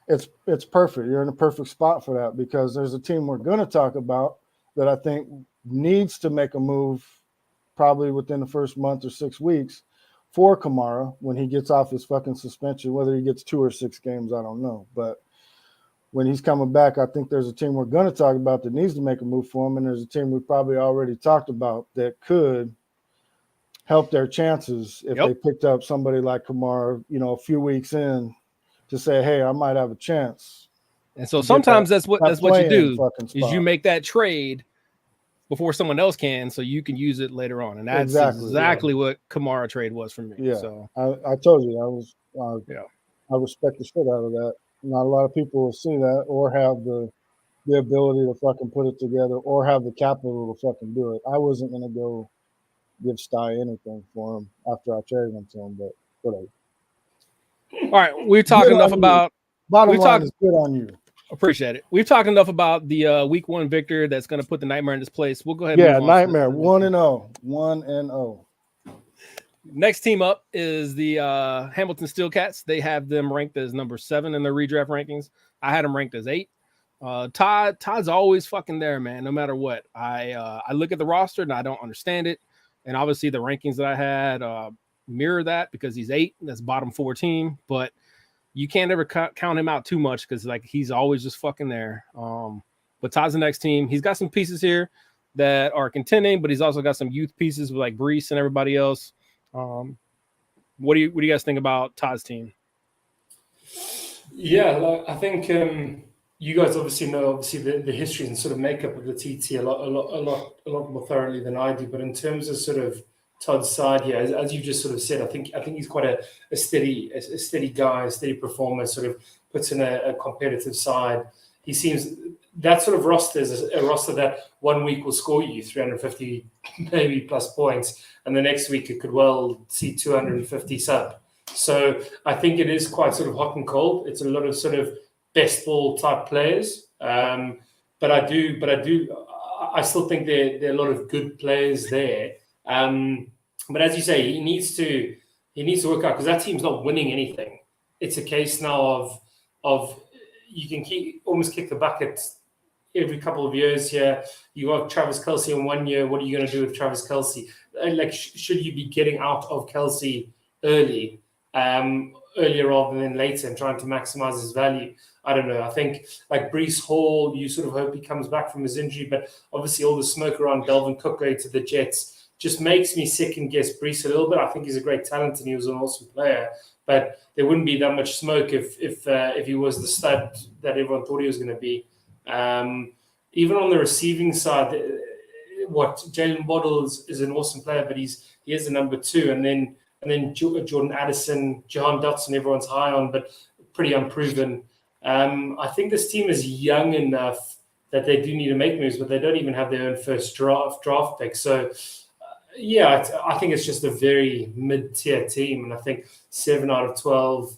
It's perfect. You're in a perfect spot for that because there's a team we're going to talk about that I think needs to make a move probably within the first month or 6 weeks for Kamara when he gets off his fucking suspension. Whether he gets 2 or 6 games, I don't know. But when he's coming back, I think there's a team we're going to talk about that needs to make a move for him, and there's a team we probably already talked about that could help their chances if they picked up somebody like Kamara, a few weeks in to say, hey, I might have a chance. And so sometimes that's what you do is you make that trade before someone else can, so you can use it later on. And that's exactly what Kamara trade was for me. Yeah. So I told you I respect the shit out of that. Not a lot of people will see that or have the ability to fucking put it together or have the capital to fucking do it. I wasn't gonna go give Sty anything for him after I traded him to him, but whatever. All right, we've talked enough about. Bottom line is good on you. Appreciate it. We've talked enough about the week 1 victor that's going to put the Nightmare in this place. We'll go ahead. And move on. Nightmare 1-0, 1-0. Next team up is the Hamilton Steelcats. They have them ranked as number 7 in their redraft rankings. I had them ranked as 8. Todd's always fucking there, man. No matter what, I look at the roster and I don't understand it. And obviously the rankings that I had mirror that because he's 8. That's bottom 4 team, but you can't ever count him out too much because like he's always just fucking there. But Todd's the next team. He's got some pieces here that are contending, but he's also got some youth pieces with like Brees and everybody else. What do you guys think about Todd's team? Yeah, I think you guys obviously know the history and sort of makeup of the TT a lot more thoroughly than I do. But in terms of sort of Todd's side here, as you just sort of said, I think he's quite a steady guy, a steady performer. Sort of puts in a competitive side. He seems that sort of roster is a roster that 1 week will score you 350 maybe plus points, and the next week it could well see 250 sub. So I think it is quite sort of hot and cold. It's a lot of sort of best ball type players, but I still think there are a lot of good players there. But as you say, he needs to work out because that team's not winning anything. It's a case now of you can almost kick the bucket every couple of years here. You have Travis Kelce in 1 year. What are you going to do with Travis Kelce? Like, should you be getting out of Kelce earlier rather than later and trying to maximize his value? I don't know. I think like Brees Hall, you sort of hope he comes back from his injury, but obviously all the smoke around Dalvin Cook going to the Jets just makes me second guess Brees a little bit. I think he's a great talent and he was an awesome player, but there wouldn't be that much smoke if he was the stud that everyone thought he was going to be. Even on the receiving side, Jalen Waddle is an awesome player, but he is the number 2, and then Jordan Addison, Jahan Dotson, everyone's high on, but pretty unproven. I think this team is young enough that they do need to make moves, but they don't even have their own first draft pick. So, I think it's just a very mid-tier team, and I think 7 out of 12.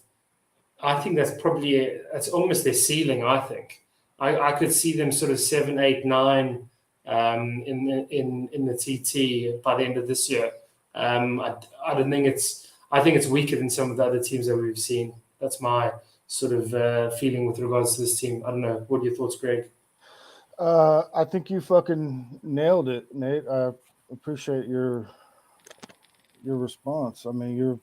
I think that's almost their ceiling. I think I could see them sort of 7, 8, 9 in the TT by the end of this year. I don't think I think it's weaker than some of the other teams that we've seen. That's my sort of feeling with regards to this team. I don't know. What are your thoughts, Greg? I think you fucking nailed it, Nate. I appreciate your response. I mean,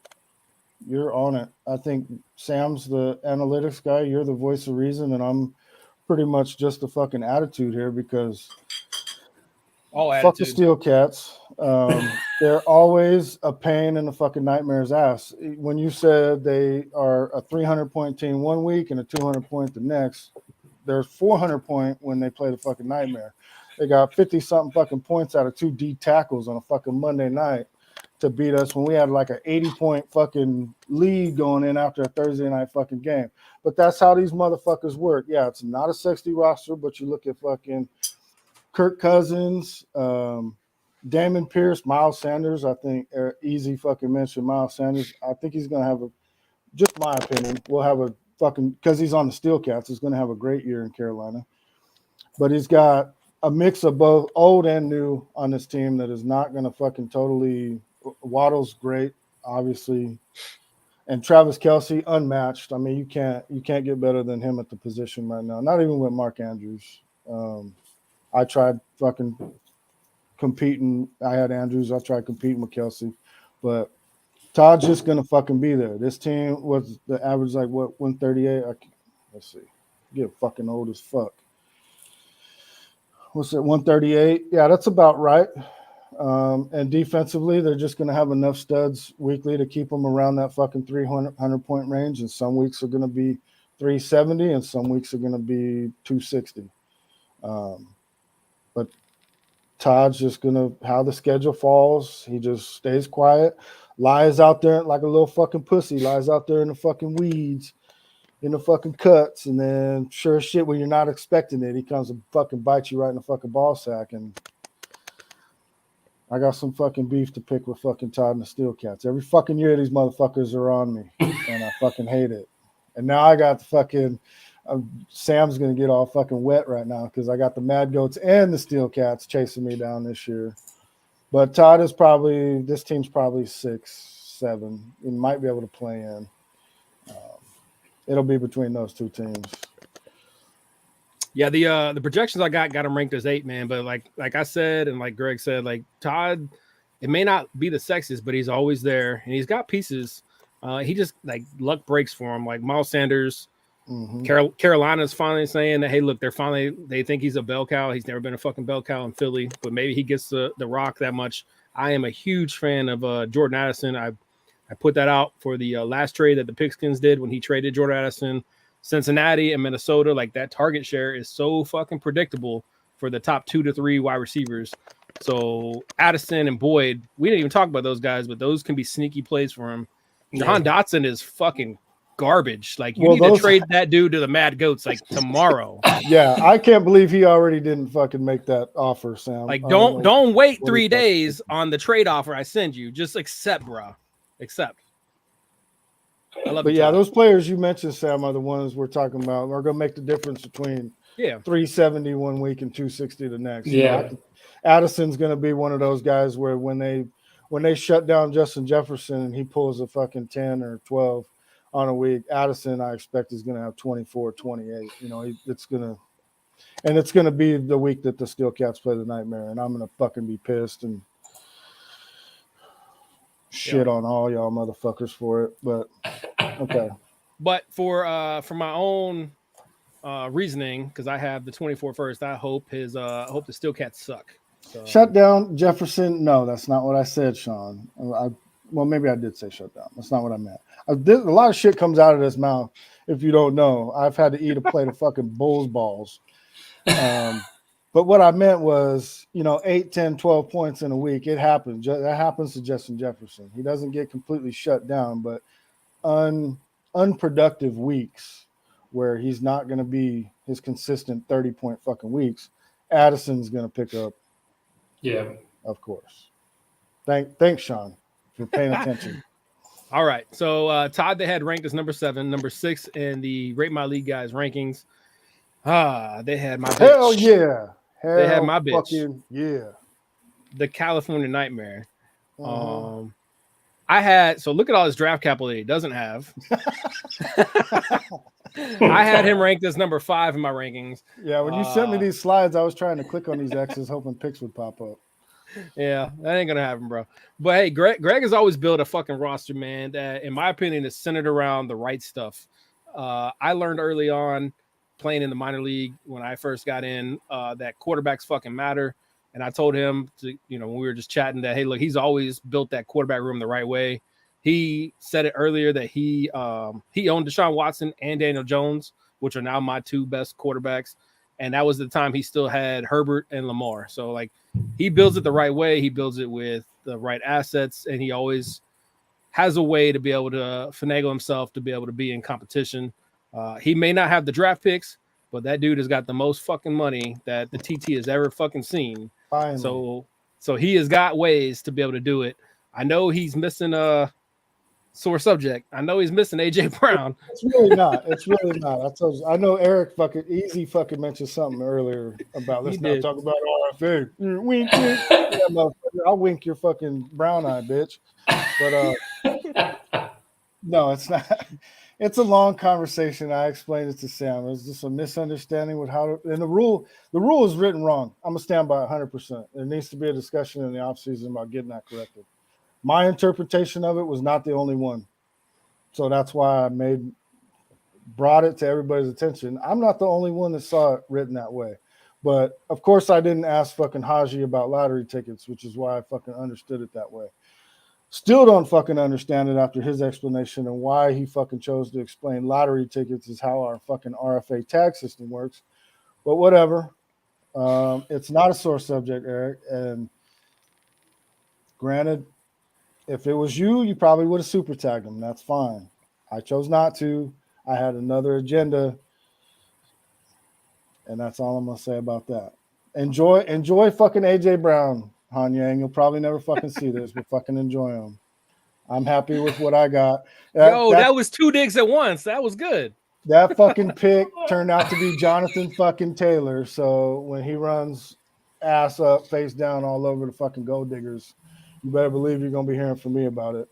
you're on it. I think Sam's the analytics guy. You're the voice of reason, and I'm pretty much just the fucking attitude here because fuck the Steelcats. They're always a pain in the fucking Nightmare's ass. When you said they are a 300-point team 1 week and a 200-point the next, there's 400-point when they play the fucking Nightmare. They got 50-something fucking points out of 2 D tackles on a fucking Monday night to beat us when we had like an 80-point fucking lead going in after a Thursday night fucking game. But that's how these motherfuckers work. Yeah, it's not a sexy roster, but you look at fucking Kirk Cousins, Damon Pierce, Miles Sanders. I think easy fucking mention Miles Sanders. I think he's going to have just my opinion, we'll have a fucking, because he's on the Steelcats, he's going to have a great year in Carolina. But he's got a mix of both old and new on this team that is not going to fucking totally. Waddle's great, obviously, and Travis Kelce unmatched. I mean, you can't get better than him at the position right now. Not even with Mark Andrews. I tried fucking competing. I had Andrews. I tried competing with Kelce, but Todd's just gonna fucking be there. This team was the average like what 138. Let's see, get fucking old as fuck. What's it? 138. Yeah, that's about right. And defensively, they're just going to have enough studs weekly to keep them around that fucking 300-point range. And some weeks are going to be 370 and some weeks are going to be 260. But Todd's just gonna how the schedule falls. He just stays quiet, lies out there like a little fucking pussy, lies out there in the fucking weeds, in the fucking cuts, and then sure as shit when you're not expecting it, he comes and fucking bites you right in the fucking ball sack. And I got some fucking beef to pick with fucking Todd and the Steel Cats. Every fucking year these motherfuckers are on me, and I fucking hate it. And now I got the fucking Sam's gonna get all fucking wet right now because I got the Mad Goats and the Steel Cats chasing me down this year. But Todd is probably this team's probably 6, 7. He might be able to play in. It'll be between those two teams. Yeah, the projections I got him ranked as 8, man. But like I said, and like Greg said, like Todd, it may not be the sexiest, but he's always there, and he's got pieces. He just like luck breaks for him. Like Miles Sanders, Carolina's finally saying that, hey, look, they think he's a bell cow. He's never been a fucking bell cow in Philly, but maybe he gets the rock that much. I am a huge fan of Jordan Addison. I put that out for the last trade that the Pigskins did when he traded Jordan Addison. Cincinnati and Minnesota, like that target share is so fucking predictable for the top 2 to 3 wide receivers. So Addison and Boyd, we didn't even talk about those guys, but those can be sneaky plays for him. Jahan Dotson is fucking garbage. Like you need to trade that dude to the Mad Goats like tomorrow. Yeah, I can't believe he already didn't fucking make that offer, Sam. Like don't wait 3 days on the trade offer I send you. Just accept, bro. Accept. But yeah, those players you mentioned, Sam, are the ones we're talking about. Are going to make the difference between 370 one week and 260 the next. Yeah, Addison's going to be one of those guys where when they shut down Justin Jefferson and he pulls a fucking 10 or 12 on a week, Addison I expect is going to have 24, 28. You know, it's going to be the week that the Steel Cats play the Nightmare, and I'm going to fucking be pissed and shit on all y'all motherfuckers for it, but okay. But for my own reasoning, because I have the 24 first, I hope the Steel Cats suck. So. Shut down Jefferson. No, that's not what I said, Sean. Well, maybe I did say shut down. That's not what I meant. A lot of shit comes out of this mouth. If you don't know, I've had to eat a plate of fucking Bulls balls. But what I meant was, 8, 10, 12 points in a week. It happens. That happens to Justin Jefferson. He doesn't get completely shut down, but unproductive weeks where he's not going to be his consistent 30-point fucking weeks, Addison's going to pick up. Yeah. Of course. Thanks, Sean, for paying attention. All right. So Todd, they had ranked as number 7, number 6 in the Rate My League guys rankings. They had my bitch. Hell yeah. They had my bitch. Fucking yeah. The California Nightmare. I had, so look at all this draft capital that he doesn't have. I had him ranked as number 5 in my rankings. Yeah, when you sent me these slides, I was trying to click on these X's hoping picks would pop up. Yeah, that ain't gonna happen, bro. But hey, Greg has always built a fucking roster, man, that in my opinion is centered around the right stuff. I learned early on playing in the minor league when I first got in that quarterbacks fucking matter. And I told him to, when we were just chatting that, hey, look, he's always built that quarterback room the right way. He said it earlier that he owned Deshaun Watson and Daniel Jones, which are now my 2 best quarterbacks. And that was the time he still had Herbert and Lamar. So, like, he builds it the right way. He builds it with the right assets. And he always has a way to be able to finagle himself to be able to be in competition. He may not have the draft picks, but that dude has got the most fucking money that the TT has ever fucking seen. Finally. So he has got ways to be able to do it. I know he's missing a sore subject. I know he's missing AJ Brown. It's really not. I know Eric fucking mentioned something earlier about let's not talk about RFA. Wink, wink. Yeah, I'll wink your fucking brown eye, bitch. But no, it's not. It's a long conversation. I explained it to Sam. It's just a misunderstanding with and the rule is written wrong. I'm gonna stand by 100%. There needs to be a discussion in the offseason about getting that corrected. My interpretation of it was not the only one. So that's why I brought it to everybody's attention. I'm not the only one that saw it written that way. But of course I didn't ask fucking Haji about lottery tickets, which is why I fucking understood it that way. Still don't fucking understand it after his explanation and why he fucking chose to explain lottery tickets is how our fucking RFA tag system works. But whatever. It's not a sore subject, Eric. And granted, if it was you, you probably would have super tagged him. That's fine. I chose not to. I had another agenda. And that's all I'm going to say about that. Enjoy fucking AJ Brown, Han Yang. You'll probably never fucking see this, but fucking enjoy him. I'm happy with what I got. That was 2 digs at once. That was good. That fucking pick turned out to be Jonathan fucking Taylor. So when he runs ass up, face down all over the fucking gold diggers, you better believe you're going to be hearing from me about it.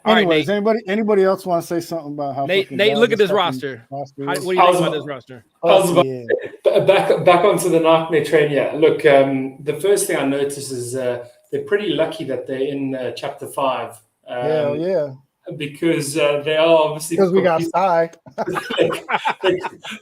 Anyways, anybody else want to say something about how Nate, look at this roster. What do you think about this roster? Back onto the nightmare train. Yeah, look, the first thing I noticed is they're pretty lucky that they're in Chapter 5. Hell yeah. Because they are obviously we got Sky.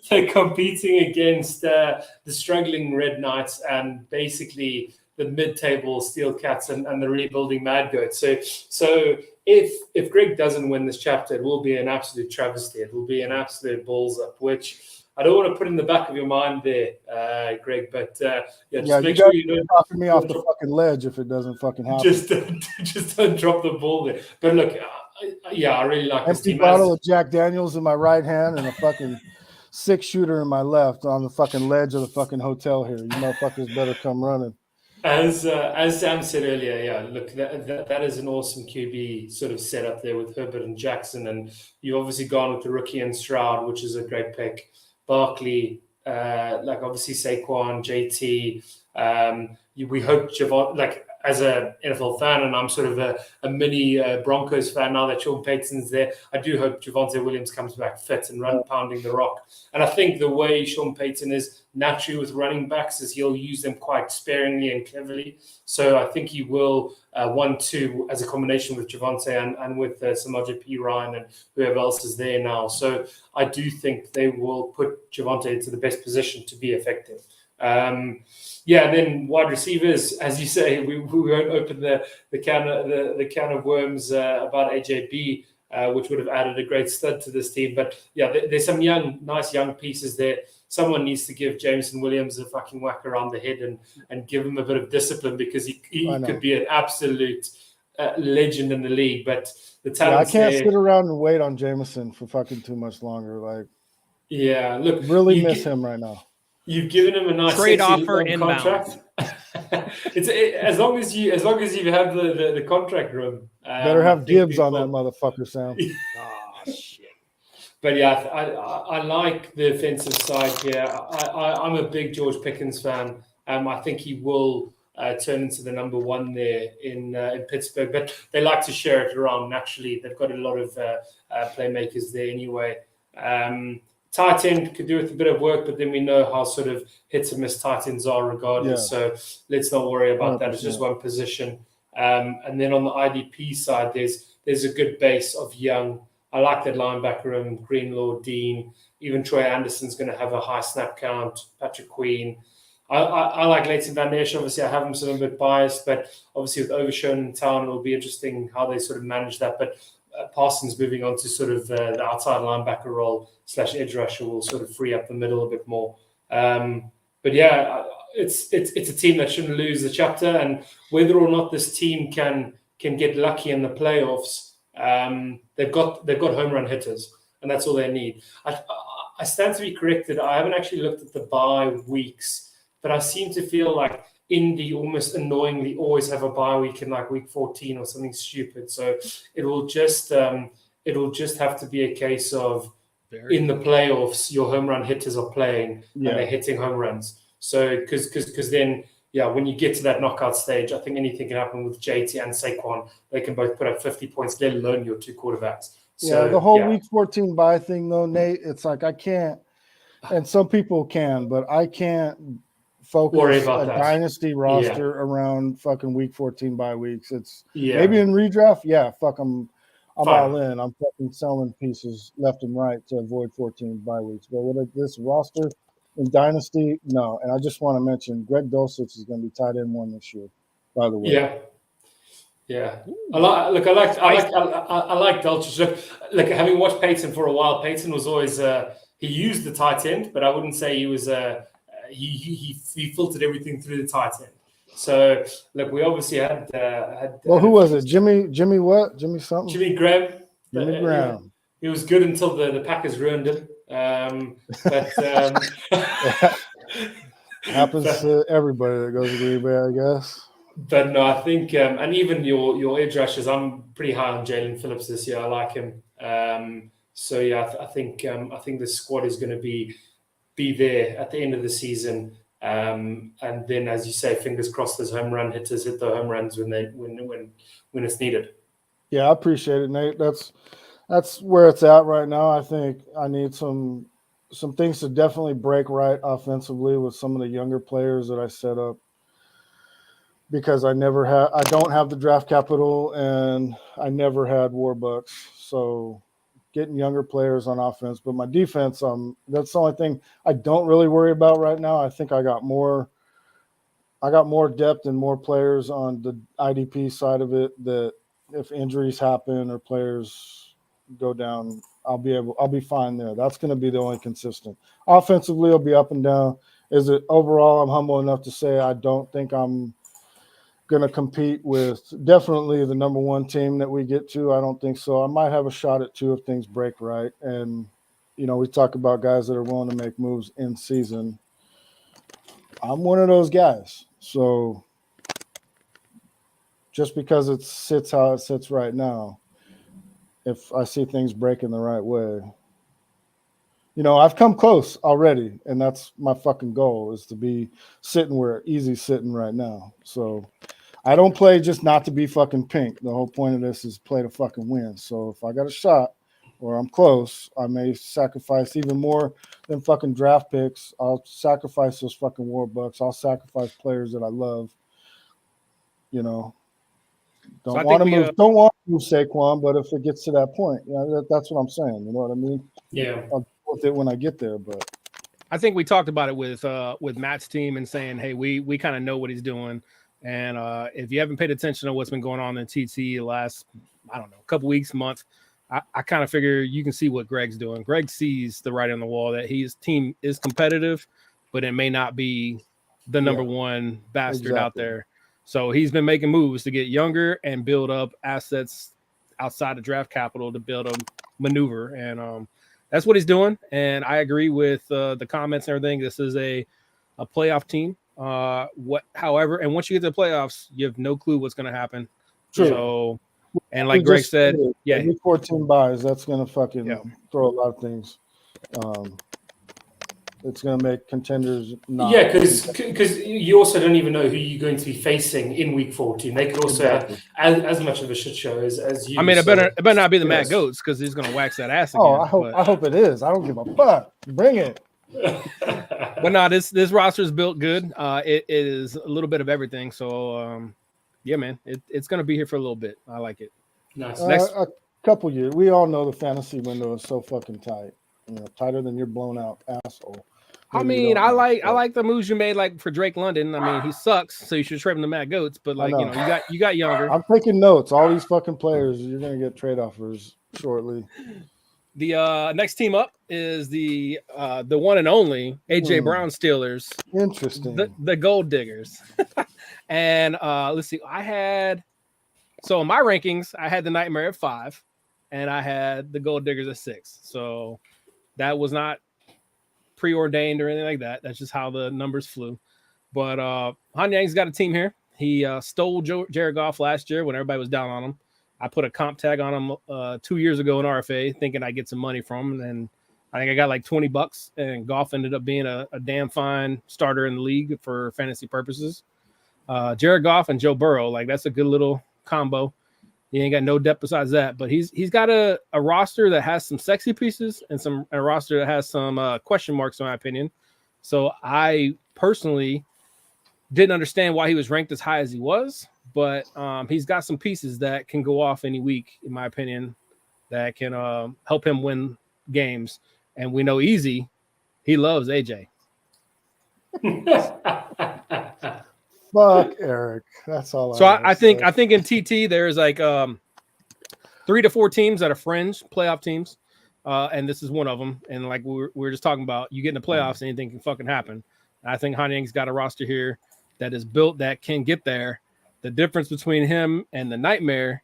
they're competing against the struggling Red Knights and basically the mid-table Steel Cats and the rebuilding Mad Goats. So if Greg doesn't win this chapter, it will be an absolute travesty. It will be an absolute balls up, which I don't want to put in the back of your mind there, Greg. But just make sure you don't drop me off the fucking ledge if it doesn't fucking happen. Just don't drop the ball there. But look, I really like this team. Empty bottle of Jack Daniels in my right hand and a fucking 6-shooter in my left on the fucking ledge of the fucking hotel here. You motherfuckers better come running. As Sam said earlier, look, that is an awesome QB sort of setup there with Herbert and Jackson, and you've obviously gone with the rookie and Stroud, which is a great pick. Barkley, obviously Saquon, JT. We hope Javon, as a NFL fan, and I'm sort of a mini Broncos fan now that Sean Payton's there, I do hope Javonte Williams comes back fit and pounding the rock. And I think the way Sean Payton is naturally with running backs is he'll use them quite sparingly and cleverly. So I think he will 1-2 as a combination with Javonte and with Samaje Perine and whoever else is there now. So I do think they will put Javonte into the best position to be effective. And then wide receivers, as you say, we won't open the can of worms about AJB, which would have added a great stud to this team. But there's some nice young pieces there. Someone needs to give Jameson Williams a fucking whack around the head and give him a bit of discipline, because he could be an absolute legend in the league. But the talent, I can't sit around and wait on Jameson for fucking too much longer. Look, really miss him right now. You've given him a nice trade offer inbound contract. As long as you have the contract room. Better have Gibbs on that motherfucker, Sam. Oh shit! But I like the offensive side here. I'm a big George Pickens fan. I think he will turn into the number one there in Pittsburgh. But they like to share it around naturally. They've got a lot of playmakers there anyway. Tight end could do with a bit of work, but then we know how sort of hit and miss tight ends are regardless. So let's not worry about 100%. That. It's just one position. And then on the IDP side, there's a good base of young. I like that linebacker room, Greenlaw, Dean. Even Troy Anderson's going to have a high snap count. Patrick Queen. I like Leighton Van Der Esch. Obviously, I have him sort of a bit biased, but obviously with Overshown in town, it'll be interesting how they sort of manage that. But Parsons moving on to sort of the outside linebacker role / edge rusher will sort of free up the middle a bit more. But it's a team that shouldn't lose the chapter, and whether or not this team can get lucky in the playoffs, they've got home run hitters, and that's all they need. I stand to be corrected. I haven't actually looked at the bye weeks, but I seem to feel like Indy almost annoyingly always have a bye week in like week 14 or something stupid. So it'll just have to be a case of in the playoffs, your home run hitters are playing and they're hitting home runs. So because then when you get to that knockout stage, I think anything can happen with JT and Saquon. They can both put up 50 points, let alone your two quarterbacks. So the whole week 14 bye thing though, Nate, it's like I can't, and some people can, but I can't focus a dynasty roster around fucking week 14 bye weeks. It's maybe in redraft. I'm all in. I'm fucking selling pieces left and right to avoid 14 bye weeks. But with this roster in dynasty, no. And I just want to mention Greg Dulcich is going to be tight end one this year, by the way. I like Dulcich. Look, having watched Peyton for a while, Peyton was always he used the tight end, but I wouldn't say he was a he filtered everything through the tight end. So look, we obviously had well, who was it? Jimmy what? Jimmy something? Jimmy Graham. Jimmy Graham. He was good until the Packers ruined him. Happens to everybody that goes to Green Bay, I guess. But no, I think, and even your edge rushers, I'm pretty high on Jalen Phillips this year. I like him. So yeah, I think the squad is going to be there at the end of the season. And then, as you say, fingers crossed, those home run hitters hit the home runs when it's needed. Yeah, I appreciate it, Nate. That's where it's at right now. I think I need some things to definitely break right offensively with some of the younger players that I set up, because I don't have the draft capital and I never had Warbucks. So getting younger players on offense, but my defense, that's the only thing I don't really worry about right now. I think I got more depth and more players on the IDP side of it, that if injuries happen or players go down, I'll be fine there. That's going to be the only consistent. Offensively, it'll be up and down. Is it overall? I'm humble enough to say I don't think I'm going to compete with definitely the number one team that we get to. I don't think so. I might have a shot at 2 if things break right. And, we talk about guys that are willing to make moves in season. I'm one of those guys. So just because it sits how it sits right now, if I see things breaking the right way, I've come close already, and that's my fucking goal, is to be sitting where Easy's sitting right now. So I don't play just not to be fucking pink. The whole point of this is play to fucking win. So if I got a shot or I'm close, I may sacrifice even more than fucking draft picks. I'll sacrifice those fucking Warbucks. I'll sacrifice players that I love. Don't want to move Saquon, but if it gets to that point, that's what I'm saying. You know what I mean? Yeah. I'll deal with it when I get there, but I think we talked about it with Matt's team and saying, hey, we kind of know what he's doing. And if you haven't paid attention to what's been going on in TT the last, couple weeks, month, I kind of figure you can see what Greg's doing. Greg sees the writing on the wall that his team is competitive, but it may not be the number one bastard out there. So he's been making moves to get younger and build up assets outside of draft capital to build a maneuver. And that's what he's doing. And I agree with the comments and everything. This is a playoff team. However, and once you get to the playoffs, you have no clue what's going to happen. True. So, and like Greg said, 14 buys, that's going to fucking throw a lot of things. It's going to make contenders not. Yeah, because you also don't even know who you're going to be facing in week 14. They could also have as much of a shit show as you. I mean, it better not be the Matt Goats, because he's going to wax that ass again. I hope it is. I don't give a fuck. Bring it. But no, this roster is built good. It is a little bit of everything. So, yeah, man, it's going to be here for a little bit. I like it. Nice. A couple years. We all know the fantasy window is so fucking tight. Tighter than your blown out asshole. I mean, I like the moves you made, like for Drake London. I mean, he sucks, so you should trade him to Matt Goats. But you got younger. I'm taking notes. All these fucking players, you're gonna get trade offers shortly. The next team up is the one and only AJ Brown Steelers. Interesting. The Gold Diggers. And let's see. In my rankings, I had the Nightmare at 5, and I had the Gold Diggers at 6. So that was not preordained or anything like that. That's just how the numbers flew. But Han Yang's got a team here. He stole Jared Goff last year when everybody was down on him. I put a comp tag on him 2 years ago in RFA, thinking I'd get some money from him. And I think I got like $20, and Goff ended up being a damn fine starter in the league for fantasy purposes. Jared Goff and Joe Burrow, like, that's a good little combo. He ain't got no depth besides that, but he's got a roster that has some sexy pieces and a roster that has some question marks, in my opinion. So I personally didn't understand why he was ranked as high as he was, but he's got some pieces that can go off any week, in my opinion, that can help him win games. And we know Easy, he loves AJ. Fuck Eric. That's all. So I think in TT there's like 3 to 4 teams that are fringe playoff teams, and this is one of them. And like we were just talking about, you get in the playoffs, anything can fucking happen. I think Hanyang's got a roster here that is built that can get there. The difference between him and the Nightmare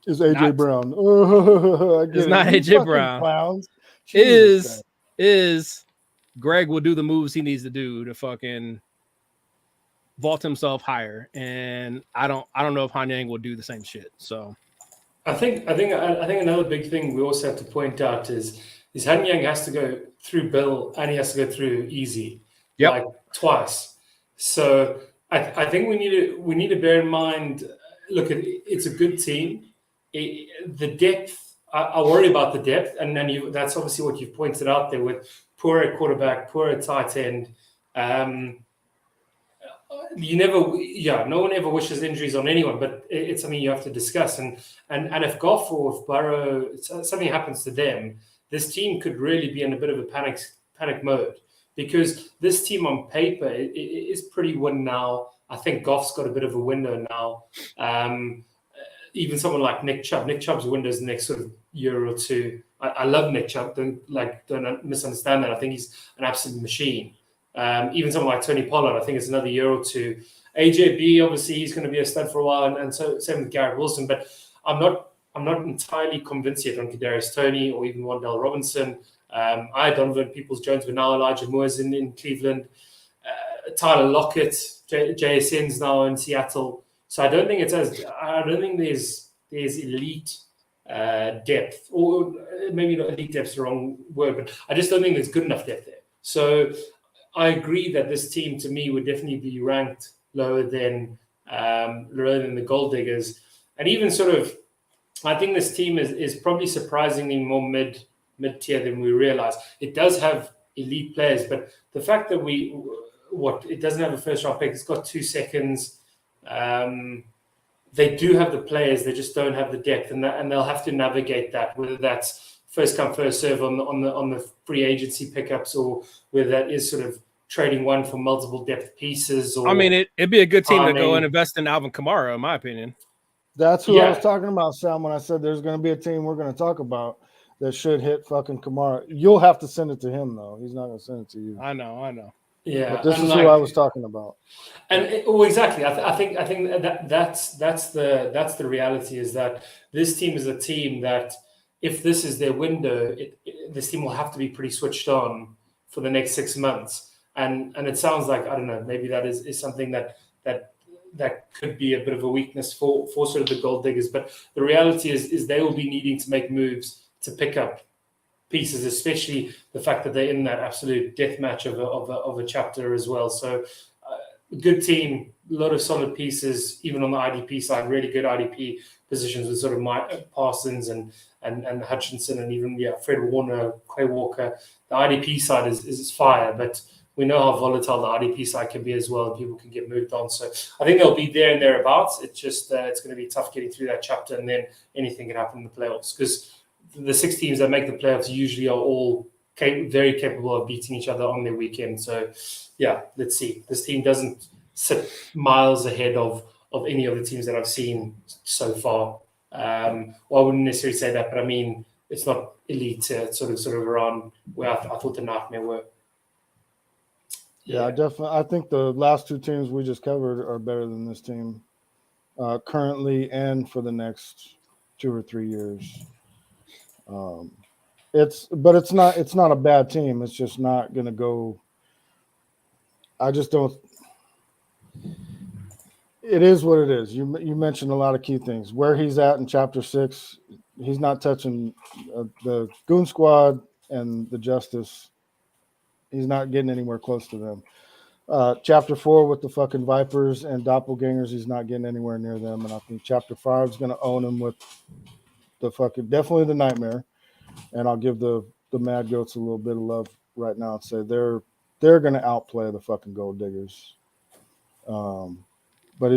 is AJ Brown. I get it's it. not You AJ fucking Brown. Clowns. Jesus Is Greg will do the moves he needs to do to fucking vault himself higher, and I don't know if Hanyang will do the same shit. So I think another big thing we also have to point out is Hanyang has to go through Bill and he has to go through Easy, like twice. So I think we need to bear in mind. Look, it's a good team. The depth, I worry about the depth, and then that's obviously what you've pointed out there with poor at quarterback, poor at tight end. No one ever wishes injuries on anyone, but it's something you have to discuss. And if Goff or if Burrow, something happens to them, this team could really be in a bit of a panic mode, because this team on paper is pretty win now. I think Goff's got a bit of a window now. Even someone like Nick Chubb. Nick Chubb's window is the next sort of year or two. I love Nick Chubb. Don't misunderstand that. I think he's an absolute machine. Even someone like Tony Pollard, I think it's another year or two. AJB, obviously, he's going to be a stud for a while, and so same with Garrett Wilson. But I'm not entirely convinced yet on Kadarius Toney or even Wan'Dale Robinson. I had Donovan Peoples-Jones, but now Elijah Moore's in Cleveland. Tyler Lockett, JSN's now in Seattle. So I don't think there's elite depth, or maybe not elite depth is the wrong word, but I just don't think there's good enough depth there. So I agree that this team, to me, would definitely be ranked lower than the Gold Diggers, and even sort of, I think this team is probably surprisingly more mid tier than we realize. It does have elite players, but the fact that it doesn't have a first round pick, it's got 2 seconds. They do have the players, they just don't have the depth, and they'll have to navigate that, whether that's first come first serve on the free agency pickups, or whether that is sort of trading one for multiple depth pieces. Or it'd be a good team to go and invest in Alvin Kamara, in my opinion. That's who I was talking about, Sam, when I said there's going to be a team we're going to talk about that should hit fucking Kamara. You'll have to send it to him, though. He's not going to send it to you. I know. Yeah, but this is who I was talking about. And exactly. I think that's the reality, is that this team is a team that, if this is their window, this team will have to be pretty switched on for the next 6 months. And it sounds like, I don't know, maybe that is something that could be a bit of a weakness for sort of the Gold Diggers. But the reality is they will be needing to make moves to pick up pieces, especially the fact that they're in that absolute death match of a chapter as well. So good team, a lot of solid pieces, even on the IDP side, really good IDP positions with sort of Parsons and Hutchinson, and even Fred Warner, Quay Walker. The IDP side is fire, but we know how volatile the IDP side can be as well, and people can get moved on. So I think they'll be there and thereabouts. It's just it's going to be tough getting through that chapter, and then anything can happen in the playoffs, because the 6 teams that make the playoffs usually are all very capable of beating each other on their weekend. So, let's see. This team doesn't sit miles ahead of any of the teams that I've seen so far. Well, I wouldn't necessarily say that, but I mean, it's not elite, sort of around where I thought the Nightmare were. Yeah, definitely. I think the last 2 teams we just covered are better than this team currently and for the next 2 or 3 years. It's not a bad team. It's just not going to go. I just don't. It is what it is. You mentioned a lot of key things. Where he's at in Chapter 6, he's not touching the Goon Squad and the Justice. He's not getting anywhere close to them. Chapter 4 with the fucking Vipers and Doppelgangers, he's not getting anywhere near them. And I think Chapter 5 is going to own him with the fucking definitely the Nightmare. And I'll give the Mad Goats a little bit of love right now and say they're going to outplay the fucking Gold Diggers. But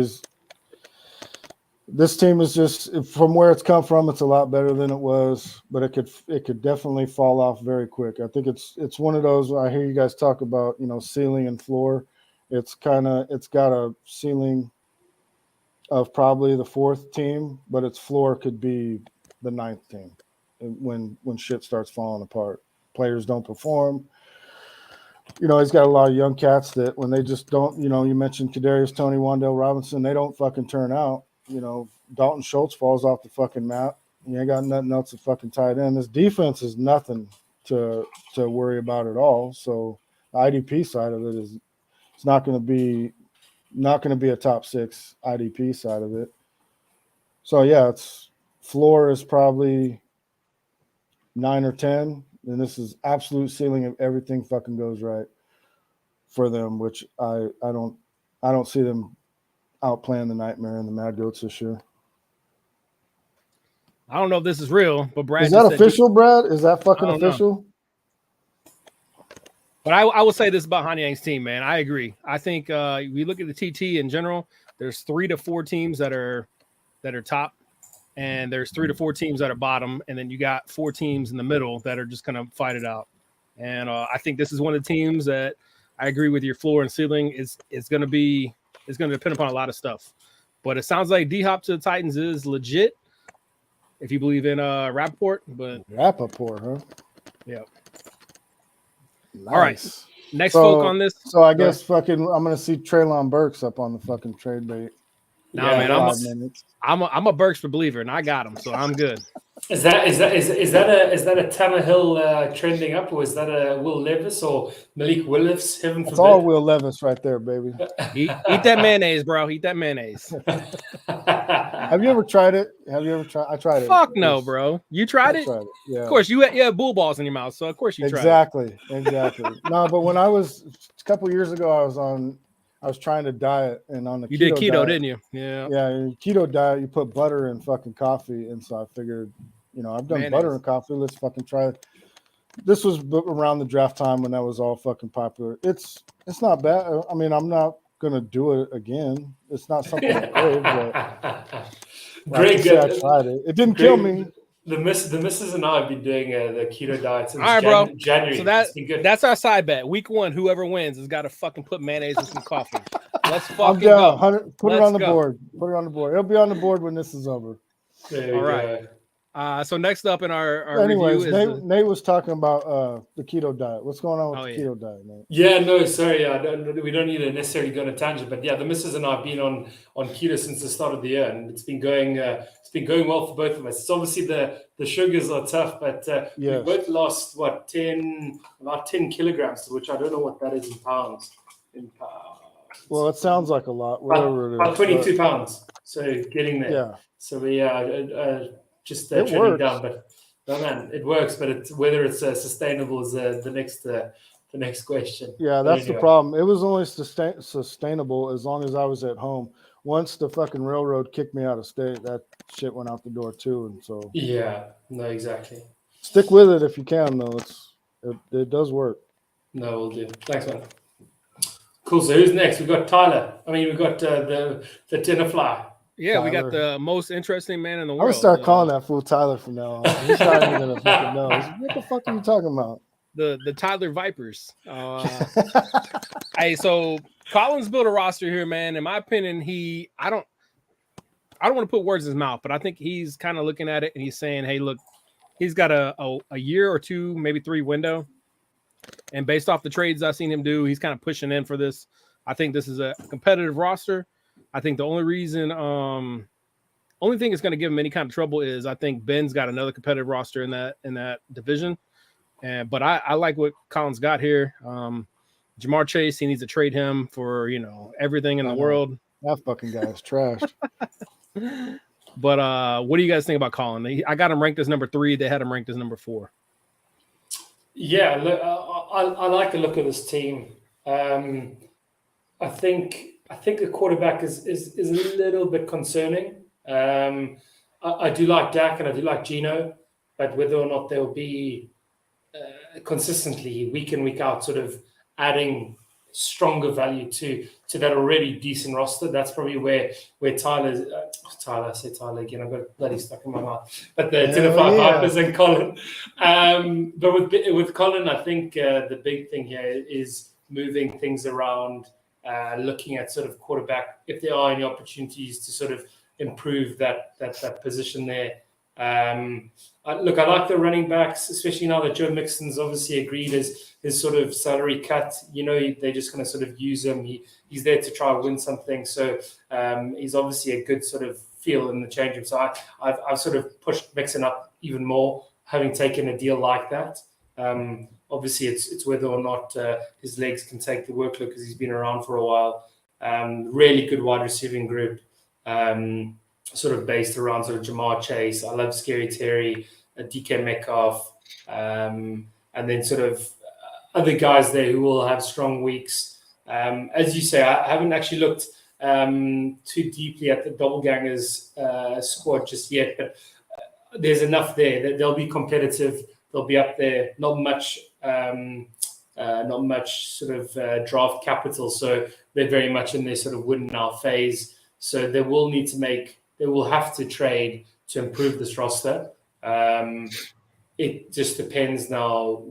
this team is just, from where it's come from, it's a lot better than it was, but it could definitely fall off very quick. I think it's one of those, I hear you guys talk about, ceiling and floor. It's got a ceiling of probably the 4th team, but its floor could be the 9th team when shit starts falling apart. Players don't perform. he's got a lot of young cats that when they just don't, you mentioned Kadarius Toney, Wan'Dale Robinson, they don't fucking turn out. Dalton Schultz falls off the fucking map. You ain't got nothing else to fucking tie it in. This defense is nothing to worry about at all. So the IDP side of it is it's not going to be a top 6 IDP side of it. So yeah, its floor is probably 9 or 10, and this is absolute ceiling if everything fucking goes right for them, which I don't see them outplaying the Nightmare and the Mad Goats this year. I don't know if this is real, but Brad is that official, Brad? Is that fucking official? But I will say this about Hanyang's team, man. I agree. I think we look at the TT in general. There's 3 to 4 teams that are top, and there's 3 to 4 teams that are bottom, and then you got 4 teams in the middle that are just gonna fight it out. And I think this is one of the teams that I agree with your floor and ceiling is going to depend upon a lot of stuff. But it sounds like D-Hop to the Titans is legit if you believe in Rappaport. But Rappaport, huh? Yeah. Nice. All right. Next folk on this. So I guess I'm going to see Treylon Burks up on the fucking trade bait. Nah, man, I'm a Burks believer, and I got him, so I'm good. Is that a Tannehill trending up, or is that a Will Levis or Malik Willis? Heaven forbid. It's all Will Levis right there, baby. Eat that mayonnaise, bro. Eat that mayonnaise. Have you ever tried it? I tried it. Fuck no, bro. You tried it? Yeah. Of course, you had bull balls in your mouth, so of course you tried it. Exactly. No, but when I was a couple years ago, I was trying to diet, and on the you keto did keto, diet, didn't you? Yeah. Yeah, in keto diet, you put butter in fucking coffee, and so I figured, I've done butter and coffee. Let's fucking try it. This was around the draft time when that was all fucking popular. It's not bad. I mean, I'm not gonna do it again. It's not something I crave, but Greg, I tried it. It didn't kill me. The missus and I have been doing the keto diet since January. So that's our side bet. Week 1, whoever wins has got to fucking put mayonnaise in some coffee. Let's fucking go. Put it on the board. Put it on the board. It'll be on the board when this is over. All right. So next up in our anyways, review is Nate was talking about the keto diet. What's going on with the keto diet, Nate? Yeah, no, sorry, we don't need to necessarily go on a tangent, but yeah, the missus and I have been on keto since the start of the year, and it's been going well for both of us. It's obviously the sugars are tough, but we both lost about 10 kilograms, which I don't know what that is in pounds. Well, it sounds like a lot. Whatever it is. About 22 pounds. So getting there. Yeah. So we just trending down, but no, man, it works. But it's whether it's sustainable is the next question. Yeah, that's the problem. It was only sustainable as long as I was at home. Once the fucking railroad kicked me out of state, that shit went out the door too. And so no, exactly. Stick with it if you can, though. It does work. No, we'll do. Thanks, man. Cool. So who's next? We've got Tyler. We've got the dinner fly. Yeah, Tyler. We got the most interesting man in the world. I'm gonna start calling that fool Tyler from now on. He's not even gonna fucking know. What the fuck are you talking about? The Tyler Vipers. Hey, so Collins built a roster here, man. In my opinion, I don't want to put words in his mouth, but I think he's kind of looking at it and he's saying, hey, look, he's got a year or 2, maybe 3 window. And based off the trades I've seen him do, he's kind of pushing in for this. I think this is a competitive roster. I think the only thing that's going to give him any kind of trouble is I think Ben's got another competitive roster in that division. But I like what Collins got here. Jamar Chase, he needs to trade him for, everything in the world. That fucking guy is trashed. But what do you guys think about Collins? I got him ranked as number 3. They had him ranked as number 4. Yeah, look, I like the look of this team. I think the quarterback is a little bit concerning. I do like Dak and I do like Geno, but whether or not they'll be consistently week in, week out, sort of adding stronger value to that already decent roster, that's probably where Tyler, I say Tyler again, I've got bloody stuck in my mouth, but the Identify Vipers and Colin. But with Colin, I think the big thing here is moving things around, looking at sort of quarterback, if there are any opportunities to sort of improve that position there. Look, I like the running backs, especially now that Joe Mixon's obviously agreed his sort of salary cut. They're just going to sort of use him. He's there to try and win something. So he's obviously a good sort of feel in the change room. So I've sort of pushed Mixon up even more, having taken a deal like that. Obviously, it's whether or not his legs can take the workload because he's been around for a while. Really good wide receiving group. Sort of based around sort of Jamar Chase. I love Scary Terry, DK Metcalf, and then sort of other guys there who will have strong weeks. As you say, I haven't actually looked too deeply at the Doppelgangers squad just yet, but there's enough there that they'll be competitive. They'll be up there. Not much sort of draft capital, so they're very much in their sort of win now phase. So they will have to trade to improve this roster. It just depends now,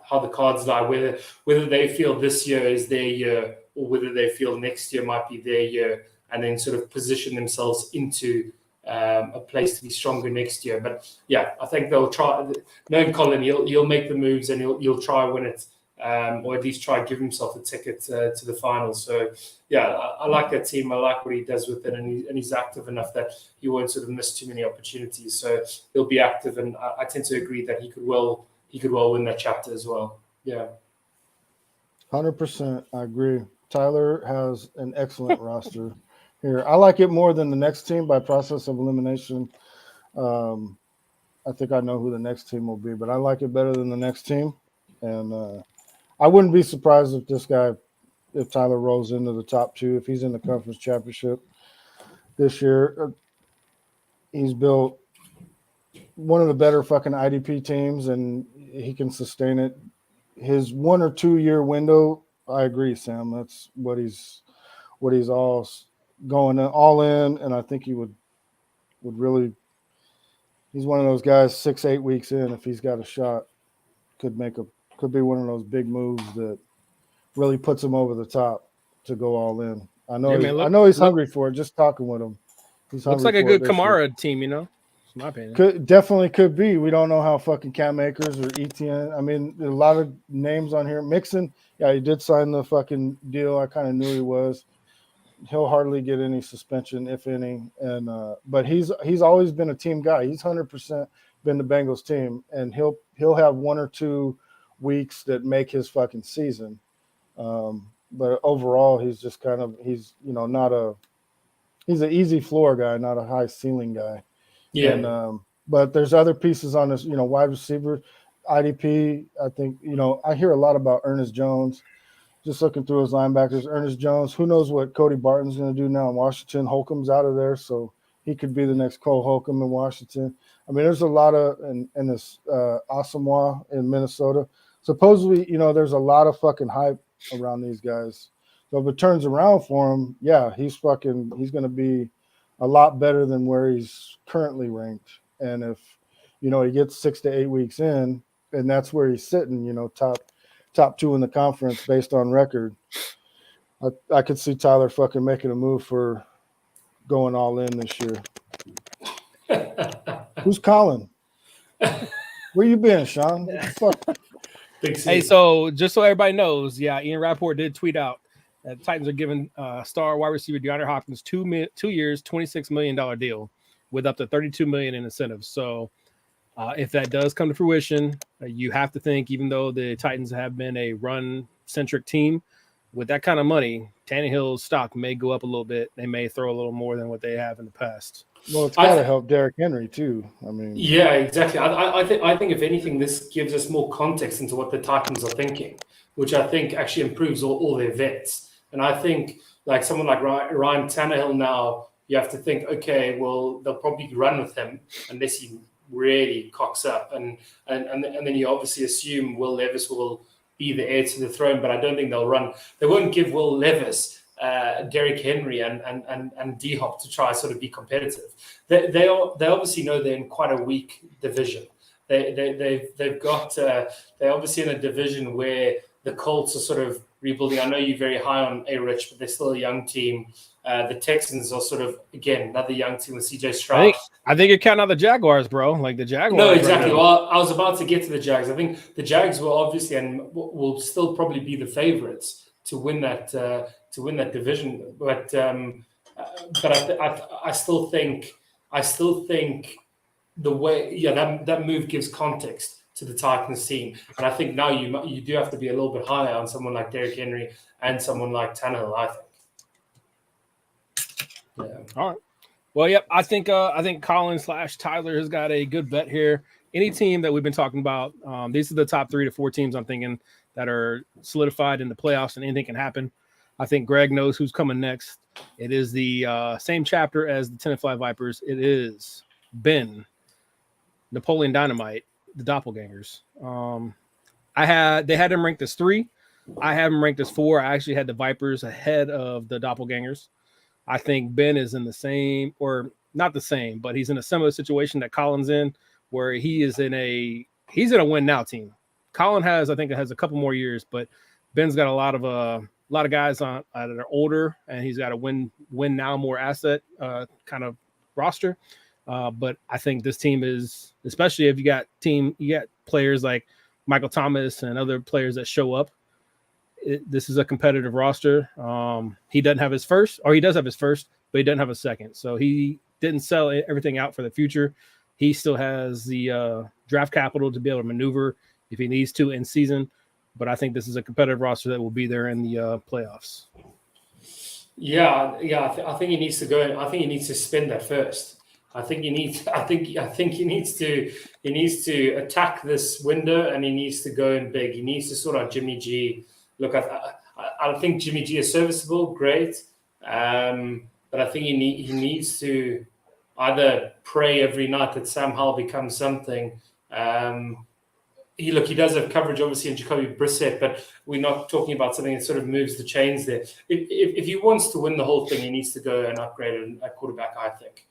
how the cards lie, whether they feel this year is their year or whether they feel next year might be their year, and then sort of position themselves into a place to be stronger next year. But I think they'll try. Knowing Colin, he'll make the moves and he'll try win it, or at least try give himself a ticket to the final. So I like that team. I like what he does with it, and he's active enough that he won't sort of miss too many opportunities. So he'll be active, and I tend to agree that he could well win that chapter as well. 100%. I agree. Tyler has an excellent roster here. I like it more than the next team by process of elimination. I think I know who the next team will be, but I like it better than the next team. And I wouldn't be surprised if Tyler rolls into the top two, if he's in the conference championship this year. He's built one of the better fucking IDP teams, and he can sustain it. His 1 or 2 year window, I agree, Sam. That's what he's all going all in, and I think he would really. He's one of those guys 6-8 weeks in, if he's got a shot, could be one of those big moves that really puts him over the top to go all in. I know he's hungry for it. Just talking with him, looks like a good Kamara team. It's my opinion. Definitely could be. We don't know how fucking Cam Akers or Etienne. I mean, there's a lot of names on here. Mixon, he did sign the fucking deal. I kind of knew he was. He'll hardly get any suspension, if any. And but he's always been a team guy. He's 100% been the Bengals team, and he'll have 1 or 2 weeks that make his fucking season. But overall, he's just kind of he's an easy floor guy, not a high ceiling guy. Yeah. And, but there's other pieces on this, wide receiver, IDP. I think I hear a lot about Ernest Jones. Just looking through his linebackers, Ernest Jones. Who knows what Cody Barton's going to do now in Washington? Holcomb's out of there, so he could be the next Cole Holcomb in Washington. I mean, there's a lot of in this Asamoah in Minnesota. Supposedly, there's a lot of fucking hype around these guys. So if it turns around for him, he's going to be a lot better than where he's currently ranked. And if he gets 6 to 8 weeks in, and that's where he's sitting, top 2 in the conference based on record, I could see Tyler fucking making a move for going all in this year. Who's calling? Where you been, Sean? What the fuck? Hey, so just so everybody knows, Ian Rappaport did tweet out that Titans are giving star wide receiver DeAndre Hopkins 2 years, $26 million deal with up to $32 million in incentives. So if that does come to fruition, you have to think, even though the Titans have been a run-centric team, with that kind of money, Tannehill's stock may go up a little bit. They may throw a little more than what they have in the past. Well, it's got to help Derrick Henry too. I mean, yeah, exactly. I think if anything, this gives us more context into what the Titans are thinking, which I think actually improves all their vets. And I think like someone like Ryan Tannehill now, you have to think, okay, well, they'll probably run with him unless he really cocks up, and then you obviously assume Will Levis will be the heir to the throne, but I don't think they'll run. They won't give Will Levis Derrick Henry and D-Hop to try sort of be competitive. They obviously know they're in quite a weak division. They're obviously in a division where the Colts are sort of rebuilding. I know you're very high on A-Rich, but they're still a young team. The Texans are sort of, again, another young team with CJ Stroud. I think you're counting out the Jaguars, bro. Like the Jaguars. No, exactly. Well, I was about to get to the Jags. I think the Jags will obviously and will still probably be the favorites to win that division. But I still think the way that move gives context to the Titans team, and I think now you do have to be a little bit higher on someone like Derrick Henry and someone like Tannehill, I think. Yeah. All right. Well, yep. I think Colin/Tyler has got a good bet here. Any team that we've been talking about, these are the top 3 to 4 teams I'm thinking that are solidified in the playoffs, and anything can happen. I think Greg knows who's coming next. It is the same chapter as the 10-5 Vipers. It is Ben, Napoleon Dynamite, the Doppelgangers. They had him ranked as 3. I have him ranked as 4. I actually had the Vipers ahead of the Doppelgangers. I think Ben is in the same, or not the same, but he's in a similar situation that Colin's in, where he's in a win now team. Colin has a couple more years, but Ben's got a lot of guys on that are older, and he's got a win now more asset kind of roster. But I think this team is, especially if you got players like Michael Thomas and other players that show up. This is a competitive roster. He doesn't have his first, or he does have his first, but he doesn't have a second. So he didn't sell everything out for the future. He still has the draft capital to be able to maneuver if he needs to in season. But I think this is a competitive roster that will be there in the playoffs. Yeah. I think he needs to go. I think he needs to spend that first. I think he needs to attack this window, and he needs to go in big. He needs to sort out Jimmy G. Look, I think Jimmy G is serviceable, great, but I think he needs to either pray every night that Sam Howell becomes something. He does have coverage, obviously, in Jacoby Brissett, but we're not talking about something that sort of moves the chains there. If he wants to win the whole thing, he needs to go and upgrade a quarterback, I think.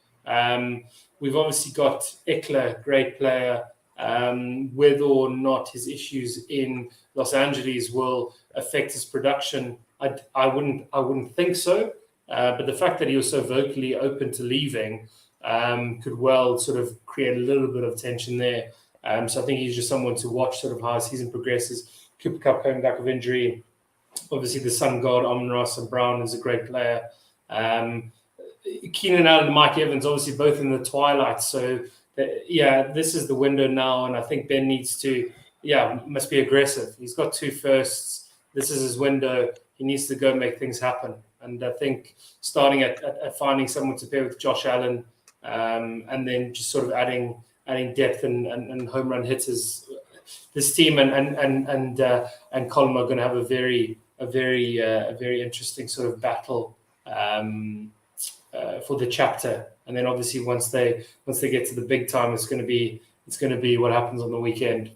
We've obviously got Eckler, great player. Whether or not his issues in Los Angeles will affect his production, I wouldn't think so. But the fact that he was so vocally open to leaving could well sort of create a little bit of tension there. So I think he's just someone to watch sort of how his season progresses. Cooper Kupp coming back of injury. Obviously, the Sun God, Amon-Ra St. Brown, is a great player. Keenan Allen and Mike Evans, obviously both in the twilight. So, this is the window now, and I think Ben must be aggressive. He's got 2 firsts. This is his window. He needs to go make things happen. And I think starting at finding someone to pair with Josh Allen, and then just sort of adding depth and home run hitters. This team and Colin are going to have a very interesting sort of battle for the chapter. And then obviously once they get to the big time, it's going to be what happens on the weekend.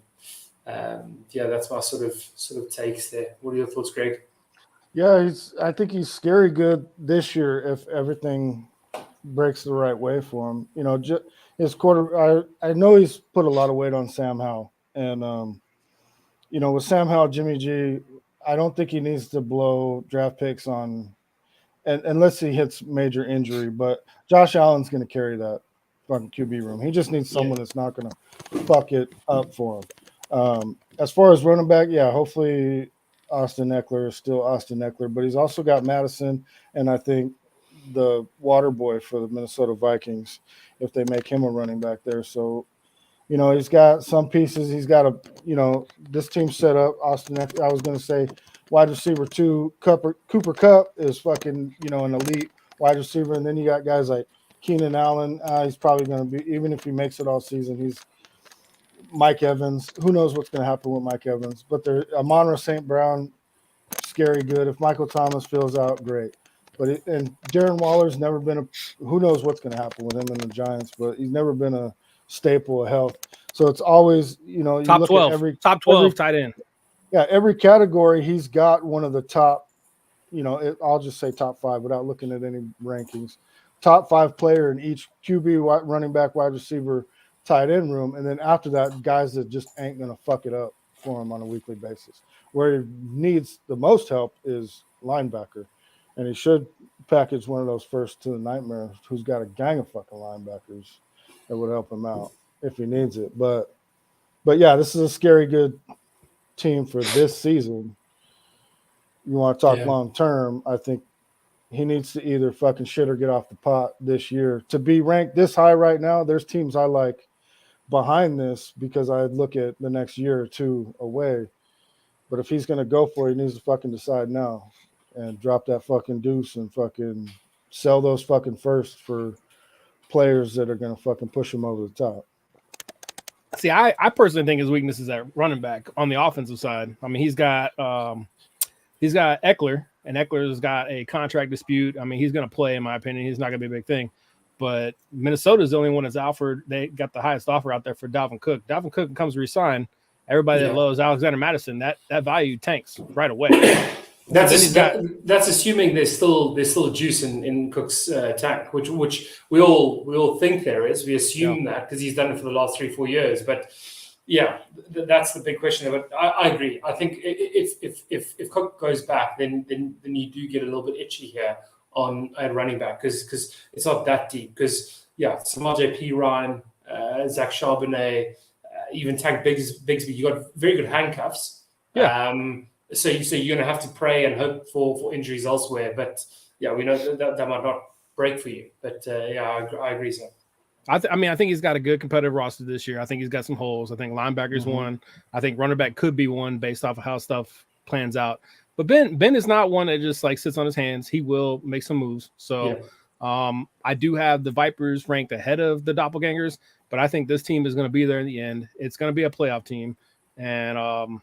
That's my sort of takes there. What are your thoughts, Greg? Yeah, I think he's scary good this year if everything breaks the right way for him. You know, his quarter. I know he's put a lot of weight on Sam Howell, and with Sam Howell, Jimmy G, I don't think he needs to blow draft picks on, unless he hits major injury. But Josh Allen's going to carry that fucking QB room. He just needs someone that's not going to fuck it up for him. As far as running back, hopefully Austin Eckler is still Austin Eckler, but he's also got Madison, and I think the water boy for the Minnesota Vikings, if they make him a running back there. So, he's got some pieces. He's got this team set up. Austin Eckler, I was going to say wide receiver 2, Cooper Kupp is fucking, an elite wide receiver. And then you got guys like Keenan Allen. He's probably going to be, even if he makes it all season, he's Mike Evans. Who knows what's going to happen with Mike Evans? But Amon-Ra St. Brown, scary good. If Michael Thomas fills out, great. And Darren Waller's never been who knows what's going to happen with him and the Giants, but he's never been a staple of health. So it's always, top 12, top 12 tight end. Yeah, every category he's got one of the top, I'll just say top 5 without looking at any rankings. Top 5 player in each QB, running back, wide receiver, tight end room. And then after that, guys that just ain't going to fuck it up for him on a weekly basis. Where he needs the most help is linebacker, and he should package one of those first to the nightmare who's got a gang of fucking linebackers that would help him out if he needs it. But yeah, this is a scary good team for this season. You want to talk long term, I think he needs to either fucking shit or get off the pot this year. To be ranked this high right now, there's teams I like behind this because I look at the next year or two away. But if he's going to go for it, he needs to fucking decide now and drop that fucking deuce and fucking sell those fucking firsts for players that are going to fucking push him over the top. See, I personally think his weakness is at running back on the offensive side. I mean, he's got Eckler, and Eckler's got a contract dispute. I mean, he's going to play, in my opinion. He's not going to be a big thing. But Minnesota's the only one that's offered. They got the highest offer out there for Dalvin Cook. Dalvin Cook comes to resign. Everybody that loves Alexander Madison, that value tanks right away. That's assuming there's still juice in Cook's tank, which we all think there is. We assume that because he's done it for the last 3-4 years. But yeah, that's the big question. But I agree. I think if Cook goes back, then you do get a little bit itchy here at running back because it's not that deep. Because Samaje Perine, Zach Charbonnet, even Tank Bigsby, you got very good handcuffs. Yeah. So you're going to have to pray and hope for injuries elsewhere. But yeah, we know that might not break for you. But I agree, sir. I think he's got a good competitive roster this year. I think he's got some holes. I think linebackers one. I think running back could be one based off of how stuff plans out. But Ben is not one that just like sits on his hands. He will make some moves. So I do have the Vipers ranked ahead of the Doppelgangers, but I think this team is going to be there in the end. It's going to be a playoff team, and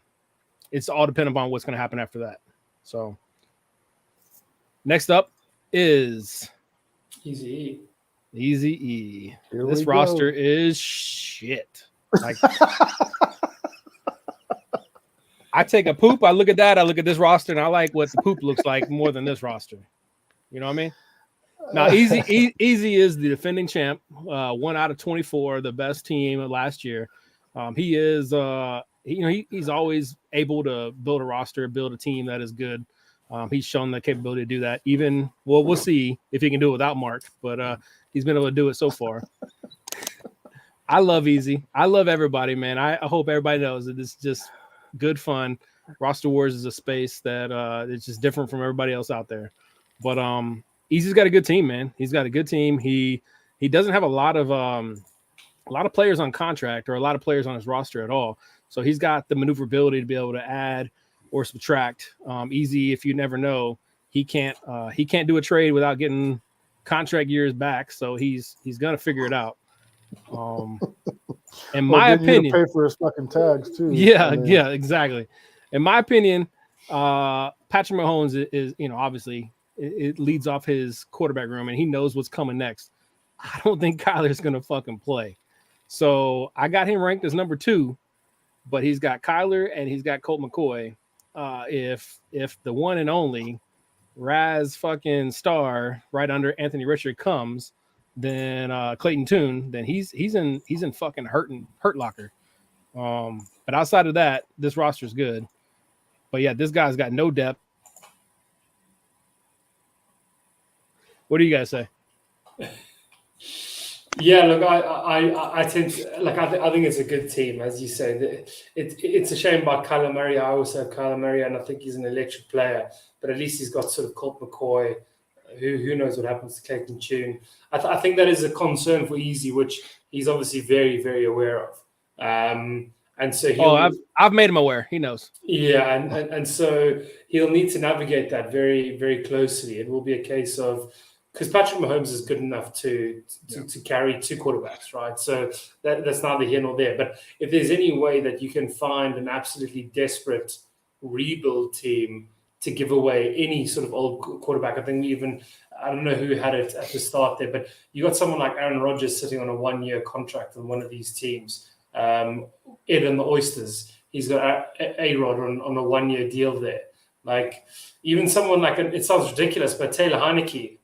it's all dependent upon what's going to happen after that. So next up is Easy E. This roster is shit. Like, I take a poop, I look at that, I look at this roster, and I like what the poop looks like more than this roster. You know what I mean? Now, Easy is the defending champ, 1 out of 24, the best team of last year. He is, he's always able to build a roster, build a team that is good. He's shown the capability to do that. We'll see if he can do it without Mark, but he's been able to do it so far. I love Easy. I love everybody, man. I hope everybody knows that it's just good fun. Roster Wars is a space that it's just different from everybody else out there. But Easy's got a good team, man. He's got a good team. He doesn't have a lot of players on contract or a lot of players on his roster at all. So he's got the maneuverability to be able to add or subtract. Easy, if you never know, he can't do a trade without getting contract years back. So he's gonna figure it out. In my opinion, pay for his fucking tags too. Yeah, exactly. In my opinion, Patrick Mahomes is obviously it leads off his quarterback room and he knows what's coming next. I don't think Kyler's gonna fucking play. So I got him ranked as number 2, but he's got Kyler and he's got Colt McCoy. If the one and only Raz fucking star right under Anthony Richard comes, then Clayton Tune, then he's in fucking hurt locker. But outside of that, this roster's good. But yeah, this guy's got no depth. What do you guys say? Yeah, look, I tend to I think it's a good team, as you say. It's a shame about Kyler Murray. I also have Kyler Murray, and I think he's an electric player. But at least he's got sort of Colt McCoy. Who knows what happens to Clayton Tune? I think that is a concern for Easy, which he's obviously very, very aware of. And so I've made him aware. He knows. Yeah, and so he'll need to navigate that very, very closely. It will be a case of, because Patrick Mahomes is good enough to carry 2 quarterbacks, right? So that's neither here nor there. But if there's any way that you can find an absolutely desperate rebuild team to give away any sort of old quarterback, I don't know who had it at the start there, but you got someone like Aaron Rodgers sitting on a 1-year contract on one of these teams. Ed and the Oysters, he's got A-Rod on a 1-year deal there. Like, even someone like, it sounds ridiculous, but Taylor Heineke,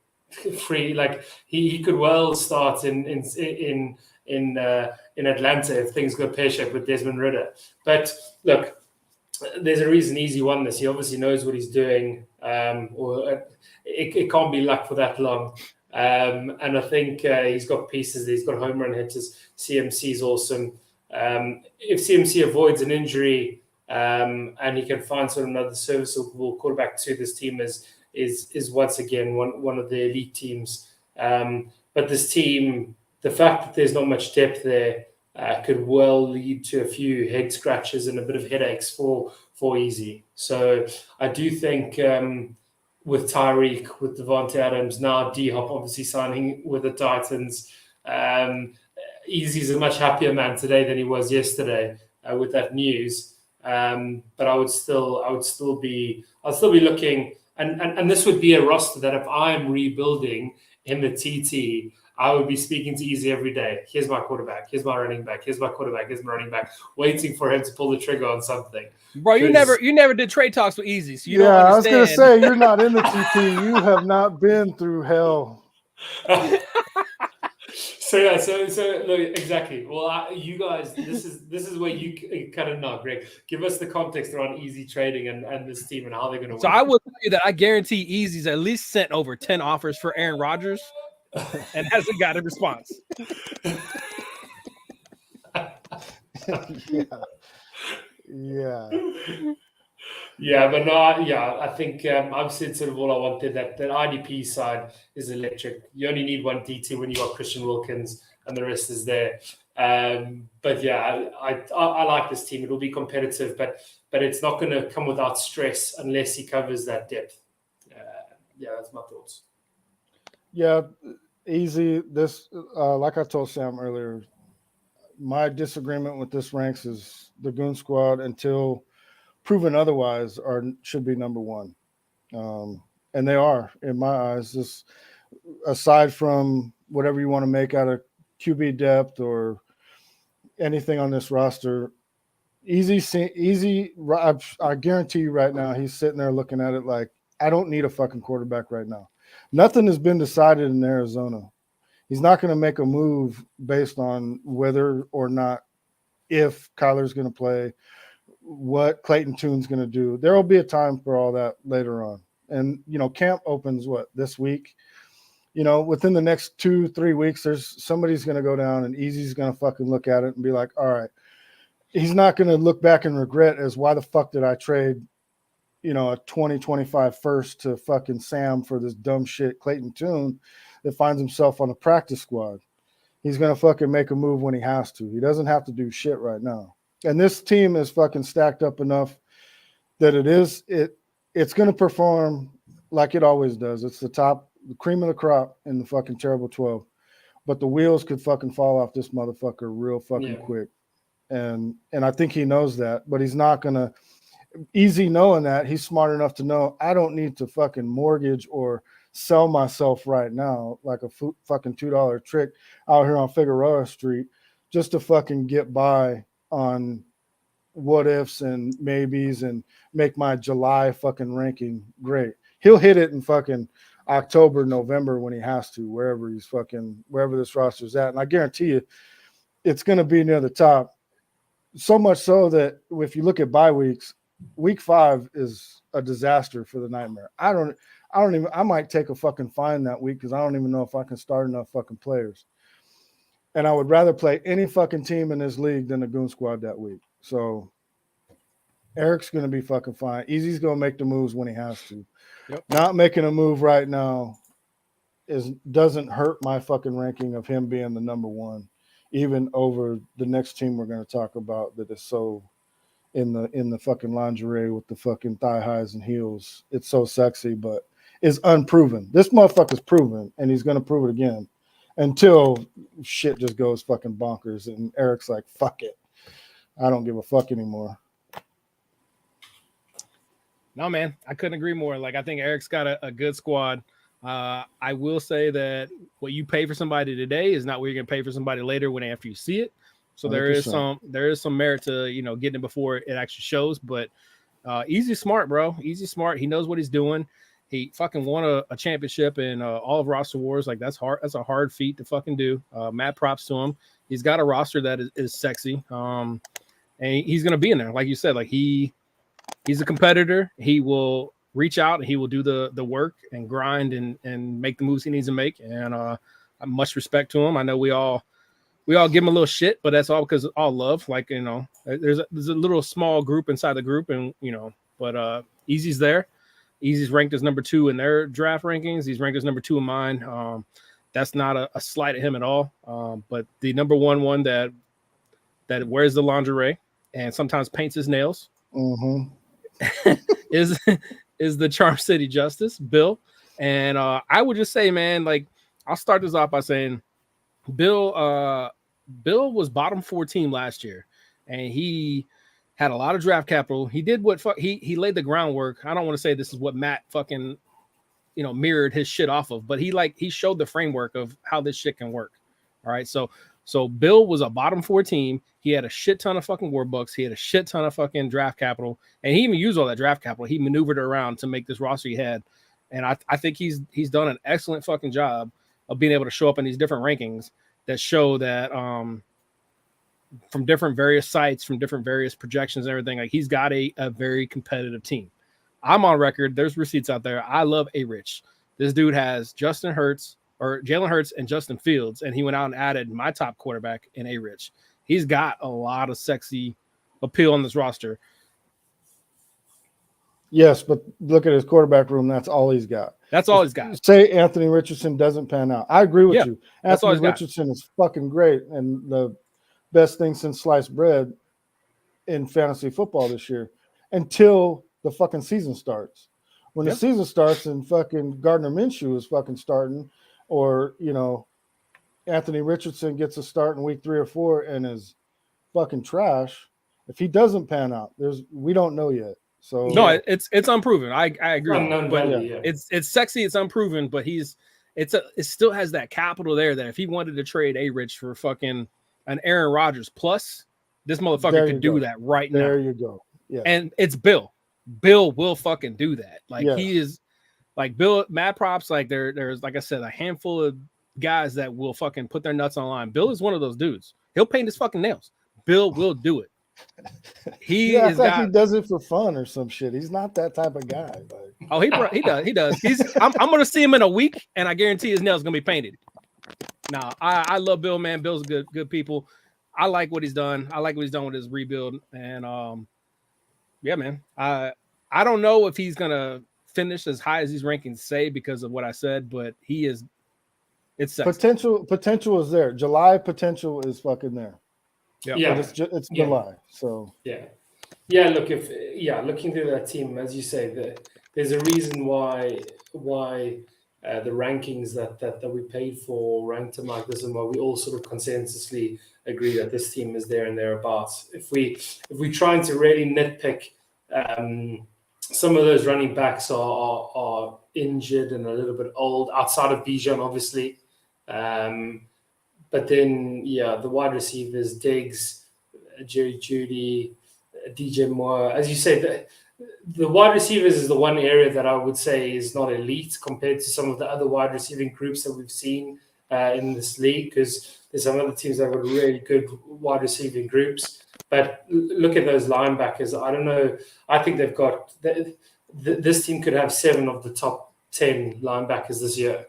free, like he could well start in Atlanta if things go pear-shaped with Desmond Ridder. But look, there's a reason Easy won this. He obviously knows what he's doing, or it can't be luck for that long. And I think he's got pieces. He's got home run hitters. CMC is awesome. If CMC avoids an injury and he can find sort of another serviceable quarterback to this team, is once again one of the elite teams. But this team, the fact that there's not much depth there, could well lead to a few head scratches and a bit of headaches for Easy. So I do think with Tyreek, with Devontae Adams, now D-Hop obviously signing with the Titans, Easy's a much happier man today than he was yesterday with that news. But I would still be looking, and this would be a roster that if I'm rebuilding in the TT, I would be speaking to Easy every day. Here's my quarterback. Here's my running back. Here's my quarterback. Here's my running back. Waiting for him to pull the trigger on something. Bro, you never did trade talks with Easy, so you don't I understand. was gonna say you're not in the TT. You have not been through hell. So look, exactly. Well, you guys, this is where you kind of know, Greg. Give us the context around Easy trading and this team and how they're going to win. So I will tell you that I guarantee Easy's at least sent over 10 offers for Aaron Rodgers and hasn't got a response. Yeah, but no, I think I've said sort of all I wanted. That IDP side is electric. You only need one DT when you got Christian Wilkins, and the rest is there. But yeah, I like this team. It'll be competitive, but it's not going to come without stress unless he covers that depth. That's my thoughts. Yeah, Easy. This, like I told Sam earlier, my disagreement with this ranks is the Goon Squad until proven otherwise should be number one, and they are in my eyes. Just aside from whatever you want to make out of QB depth or anything on this roster, Easy. I guarantee you right now, he's sitting there looking at it like, I don't need a fucking quarterback right now. Nothing has been decided in Arizona. He's not going to make a move based on whether or not if Kyler's going to play, what Clayton Tune's going to do. There will be a time for all that later on. And, camp opens this week? Within the next 2-3 weeks, somebody's going to go down and Easy's going to fucking look at it and be like, all right. He's not going to look back and regret as why the fuck did I trade, a 2025 first to fucking Sam for this dumb shit Clayton Tune that finds himself on the practice squad. He's going to fucking make a move when he has to. He doesn't have to do shit right now. And this team is fucking stacked up enough that it's going to perform like it always does. It's the cream of the crop in the fucking terrible 12. But the wheels could fucking fall off this motherfucker real fucking quick. And I think he knows that, but he's not going to Easy knowing that. He's smart enough to know I don't need to fucking mortgage or sell myself right now like a fucking $2 trick out here on Figueroa Street just to fucking get by on what ifs and maybes and make my July fucking ranking great. He'll hit it in fucking October, November when he has to, wherever this roster's at. And I guarantee you it's going to be near the top. So much so that if you look at bye weeks, week 5 is a disaster for the Nightmare. I might take a fucking fine that week because I don't even know if I can start enough fucking players. And I would rather play any fucking team in this league than the Goon Squad that week. So Eric's going to be fucking fine. Easy's going to make the moves when he has to. Yep. Not making a move right now doesn't hurt my fucking ranking of him being the number one, even over the next team we're going to talk about that is so in the fucking lingerie with the fucking thigh highs and heels. It's so sexy, but is unproven. This motherfucker's proven, and he's going to prove it again until shit just goes fucking bonkers. And Eric's like, fuck it. I don't give a fuck anymore. No, man, I couldn't agree more. Like, I think Eric's got a good squad. I will say that what you pay for somebody today is not what you're going to pay for somebody later after you see it. So 100%. there is some merit to, getting it before it actually shows, but Easy's smart, bro. Easy's smart. He knows what he's doing. He fucking won a championship in all of roster wars. Like, that's hard. That's a hard feat to fucking do. Mad props to him. He's got a roster that is sexy. And he's going to be in there. Like you said, like he he's a competitor. He will reach out and he will do the work and grind and make the moves he needs to make. And much respect to him. I know we all give him a little shit, but that's all because of all love. Like, you know, there's a little small group inside the group, and you know, but Easy's there. Easy's ranked as number 2 in their draft rankings. He's ranked as number 2 in mine. That's not a slight at him at all. But the number one that wears the lingerie and sometimes paints his nails is the Charm City Justice, Bill. And I would just say, man, like, I'll start this off by saying Bill was bottom 4 team last year, and he had a lot of draft capital. He did he laid the groundwork. I don't want to say this is what Matt fucking, you know, mirrored his shit off of, but he showed the framework of how this shit can work. All right. So Bill was a bottom 4 team. He had a shit ton of fucking war books. He had a shit ton of fucking draft capital, and he even used all that draft capital. He maneuvered it around to make this roster he had. And I think he's done an excellent fucking job of being able to show up in these different rankings that show that, from different various sites, from different various projections and everything, like, he's got a very competitive team. I'm on record. There's receipts out there. I love A-Rich. This dude has Jalen Hurts and Justin Fields, and he went out and added my top quarterback in A-Rich. He's got a lot of sexy appeal on this roster. Yes, but look at his quarterback room. That's all he's got. That's all he's got. Say Anthony Richardson doesn't pan out. I agree with you. That's all Anthony Richardson is fucking great and the best thing since sliced bread in fantasy football this year until the fucking season starts. When the season starts and fucking Gardner Minshew is fucking starting, or, you know, Anthony Richardson gets a start in week 3 or 4 and is fucking trash. If he doesn't pan out, we don't know yet. So no, it's unproven. I agree. Value, It's sexy. It's unproven, but it still has that capital there that if he wanted to trade A-Rich for fucking an Aaron Rodgers plus, this motherfucker could do that right now. There you go. Yeah. And it's Bill. Bill will fucking do that. Like, he is like Bill, mad props. Like, there's, like I said, a handful of guys that will fucking put their nuts on the line. Bill is one of those dudes. He'll paint his fucking nails. Bill will do it. He does it for fun or some shit. He's not that type of guy. Like. Oh, he does. I'm gonna see him in a week, and I guarantee his nails gonna be painted. Nah, I love Bill, man. Bill's good people. I like what he's done. I like what he's done with his rebuild, and yeah, man. I don't know if he's gonna finish as high as these rankings say because of what I said, but he is. It's sexy. Potential is there. July potential is fucking there. Yeah, it's July. So look, looking through that team, as you say, there's a reason why the rankings that we paid for ranked them like this, and why we all sort of consensusly agree that this team is there and thereabouts. If we trying to really nitpick, some of those running backs are injured and a little bit old, outside of Bijan, obviously. But then, the wide receivers, Diggs, Jerry Jeudy, DJ Moore, as you say, the wide receivers is the one area that I would say is not elite compared to some of the other wide receiving groups that we've seen in this league, because there's some other teams that have got really good wide receiving groups. But look at those linebackers. I don't know. I think they've got this team could have 7 of the top 10 linebackers this year.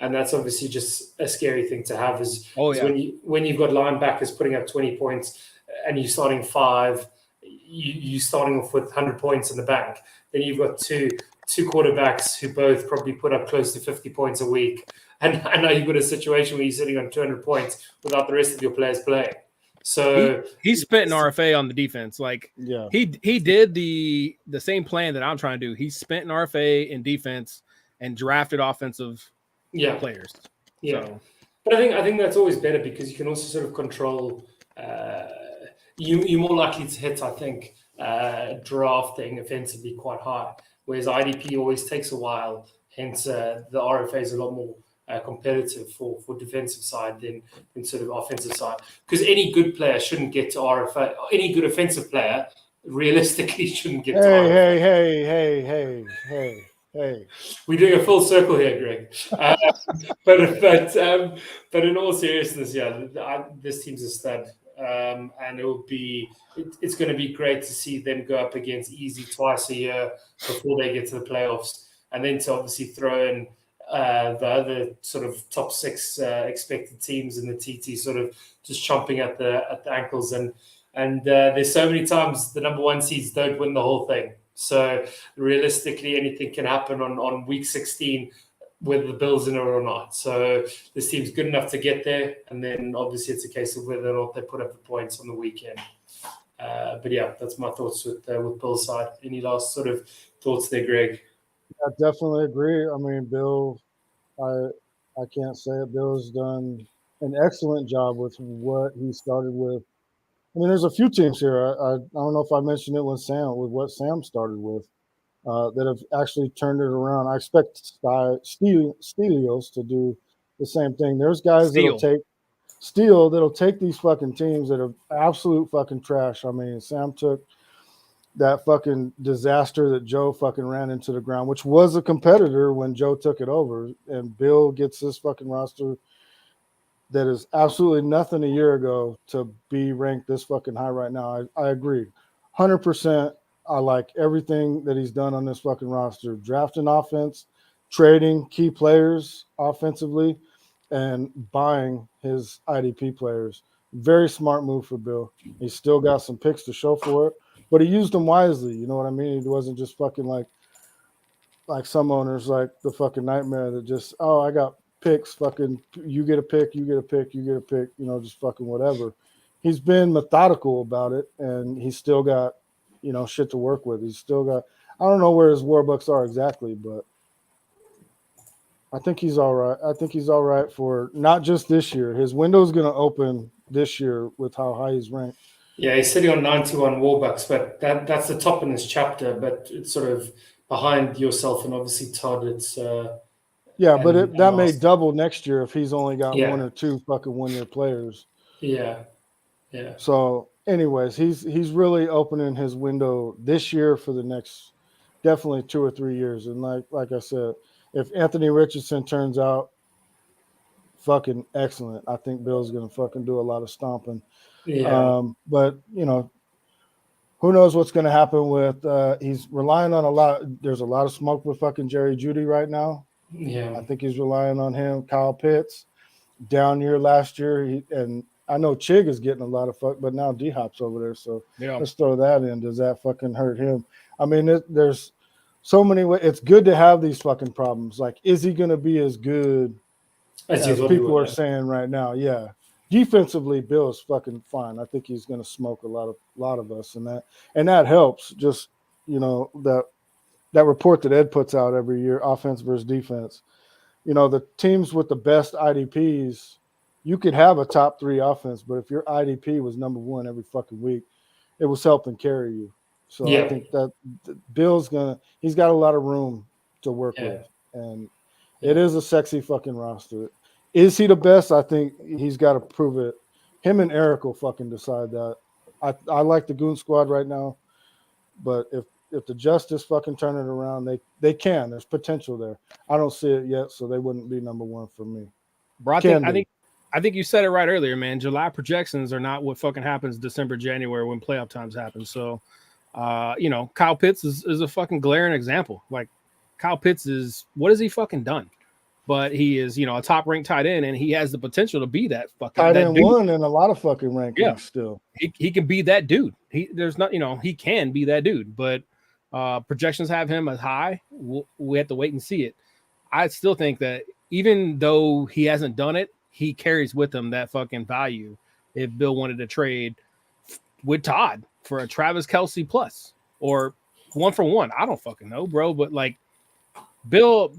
And that's obviously just a scary thing to have is when you've got linebackers putting up 20 points and you're starting 5, you're starting off with 100 points in the bank. Then you've got two quarterbacks who both probably put up close to 50 points a week. And now you've got a situation where you're sitting on 200 points without the rest of your players playing. So he spent an RFA on the defense. Like, he did the same plan that I'm trying to do. He spent an RFA in defense and drafted offensive players. So. But I think that's always better because you can also sort of control. You're more likely to hit, I think, drafting offensively quite high, whereas IDP always takes a while. Hence, the RFA is a lot more competitive for defensive side than sort of offensive side. Because any good player shouldn't get to RFA. Any good offensive player realistically shouldn't get to RFA. Hey. We're doing a full circle here, Greg. But in all seriousness, this team's a stud. and it's going to be great to see them go up against Easy twice a year before they get to the playoffs, and then to obviously throw in the other sort of top 6 expected teams in the TT, sort of just chomping at the ankles, and there's so many times the number 1 seeds don't win the whole thing. So realistically, anything can happen on week 16, whether the Bills in it or not. So this team's good enough to get there, and then obviously it's a case of whether or not they put up the points on the weekend. But yeah, that's my thoughts with Bill's side. Any last sort of thoughts there, Greg? I definitely agree. I mean, Bill, I can't say it. Bill's done an excellent job with what he started with. I mean, there's a few teams here. I don't know if I mentioned it with what Sam started with, that have actually turned it around. I expect Stelios to do the same thing. There's guys that'll take these fucking teams that are absolute fucking trash. I mean, Sam took that fucking disaster that Joe fucking ran into the ground, which was a competitor when Joe took it over, and Bill gets this fucking roster that is absolutely nothing a year ago to be ranked this fucking high right now. I agree. 100%. I like everything that he's done on this fucking roster. Drafting offense, trading key players offensively, and buying his IDP players. Very smart move for Bill. He's still got some picks to show for it, but he used them wisely. You know what I mean? He wasn't just fucking like some owners, like the fucking nightmare that just, oh, I got picks, fucking you get a pick, you get a pick, you get a pick, you know, just fucking whatever. He's been methodical about it, and he's still got, you know, shit to work with. He's still got, I don't know where his warbucks are exactly, but I think he's all right. I think he's all right for not just this year. His window's going to open this year with how high he's ranked. Yeah, he's sitting on 91 warbucks, but that's the top in his chapter, but it's sort of behind yourself and obviously Todd. It's that may double next year if he's only got 1 or 2 fucking 1-year players. Yeah. So, anyways, he's really opening his window this year for the next definitely 2 or 3 years. And like I said, if Anthony Richardson turns out fucking excellent, I think Bill's gonna fucking do a lot of stomping. Yeah. But you know, who knows what's gonna happen with he's relying on a lot. There's a lot of smoke with fucking Jerry Jeudy right now. Yeah. I think he's relying on him. Kyle Pitts, down year last year, and I know Chig is getting a lot of fuck, but now D-Hop's over there, so let's throw that in. Does that fucking hurt him? I mean, there's so many ways. It's good to have these fucking problems. Like, is he going to be as good as people are saying right now? Yeah. Defensively, Bill's fucking fine. I think he's going to smoke a lot of us, and that helps. Just, you know, that report that Ed puts out every year, offense versus defense. You know, the teams with the best IDPs, you could have a top 3 offense, but if your IDP was number 1 every fucking week, it was helping carry you. So I think that Bill's he's got a lot of room to work with, and it is a sexy fucking roster. Is he the best? I think he's got to prove it. Him and Eric will fucking decide that. I like the Goon Squad right now, but if the Justice fucking turn it around, they can. There's potential there. I don't see it yet, so they wouldn't be number 1 for me. Bro, I think you said it right earlier, man. July projections are not what fucking happens December, January when playoff times happen. So, you know, Kyle Pitts is a fucking glaring example. Like, Kyle Pitts what has he fucking done? But he is, you know, a top-ranked tight end, and he has the potential to be that fucking tight end 1 in a lot of fucking rankings still. He can be that dude. He can be that dude, but projections have him as high. We have to wait and see it. I still think that even though he hasn't done it, he carries with him that fucking value. If Bill wanted to trade with Todd for a Travis Kelce plus or 1-for-1, I don't fucking know, bro. But like, Bill,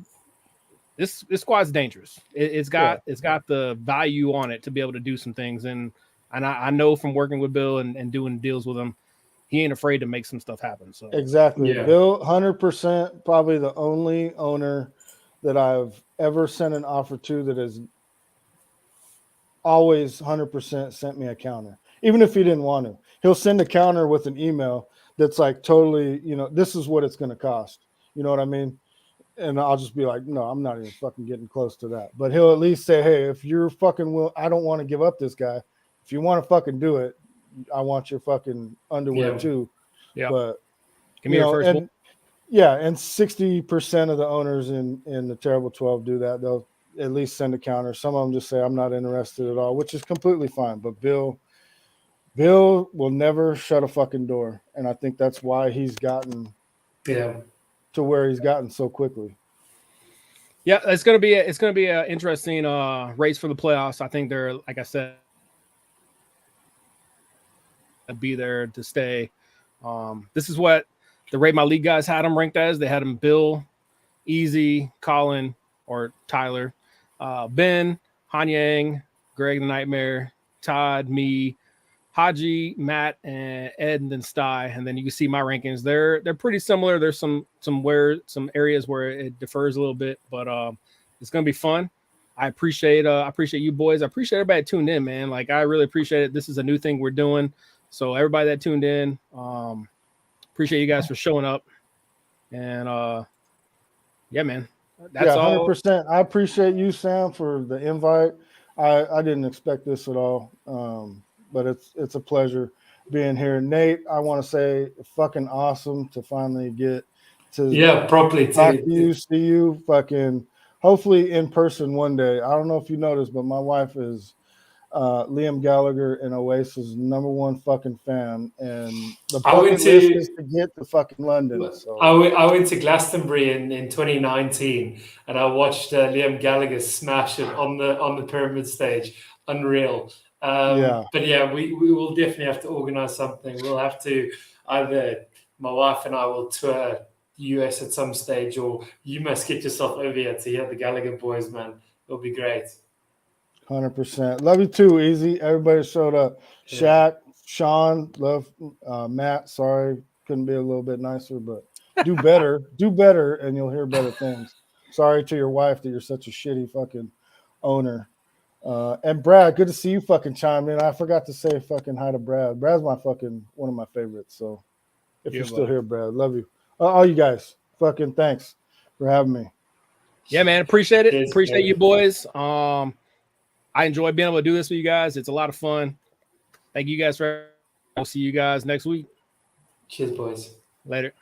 this squad's dangerous. It's got the value on it to be able to do some things. And I know from working with Bill and doing deals with him, he ain't afraid to make some stuff happen. So exactly, Bill, 100%, probably the only owner that I've ever sent an offer to that has always 100% sent me a counter, even if he didn't want to. He'll send a counter with an email that's like totally, you know, this is what it's going to cost. You know what I mean? And I'll just be like, no, I'm not even fucking getting close to that. But he'll at least say, hey, if you're fucking I don't want to give up this guy. if you want to fucking do it, I want your fucking underwear too. Yeah. But give me your first and yeah, and 60% of the owners in the Terrible 12 do that. They'll at least send a counter. Some of them just say I'm not interested at all, which is completely fine. But Bill will never shut a fucking door, and I think that's why he's gotten to where he's gotten so quickly. Yeah, it's gonna be an interesting race for the playoffs. I think they're, like I said, be there to stay. This is what the Rate My League guys had him ranked as. They had him Bill, Easy, Colin, or Tyler, Ben, Hanyang, Greg the Nightmare, Todd, me, Haji, Matt, and Ed, and then Sty. And then you can see my rankings. They're pretty similar. There's some areas where it differs a little bit, but it's gonna be fun. I appreciate you boys. I appreciate everybody that tuned in, man. Like, I really appreciate it. This is a new thing we're doing. So everybody that tuned in, appreciate you guys for showing up. And yeah, man. That's 100%. I appreciate you, Sam, for the invite. I didn't expect this at all. But it's a pleasure being here. Nate, I want to say fucking awesome to finally get to properly talk to you, see you, fucking hopefully in person one day. I don't know if you noticed, but my wife is Liam Gallagher and Oasis' #1 fucking fan, and the bucket list is to get to fucking London. So I went to Glastonbury in 2019, and I watched Liam Gallagher smash it on the pyramid stage. Unreal. But yeah, we will definitely have to organize something. We'll have to either my wife and I will tour the US at some stage, or you must get yourself over here to hear the Gallagher boys, man. It'll be great. 100%. Love you too, Easy. Everybody showed up. Shaq, Sean, love Matt. Sorry, couldn't be a little bit nicer, but do better. Do better, and you'll hear better things. Sorry to your wife that you're such a shitty fucking owner. And Brad, good to see you fucking chime in. I forgot to say fucking hi to Brad. Brad's my fucking one of my favorites. So if you're still here, Brad, love you. All you guys, fucking thanks for having me. Yeah, man, appreciate it. Appreciate you boys. I enjoy being able to do this with you guys. It's a lot of fun. Thank you guys for. I'll see you guys next week. Cheers, boys. Later.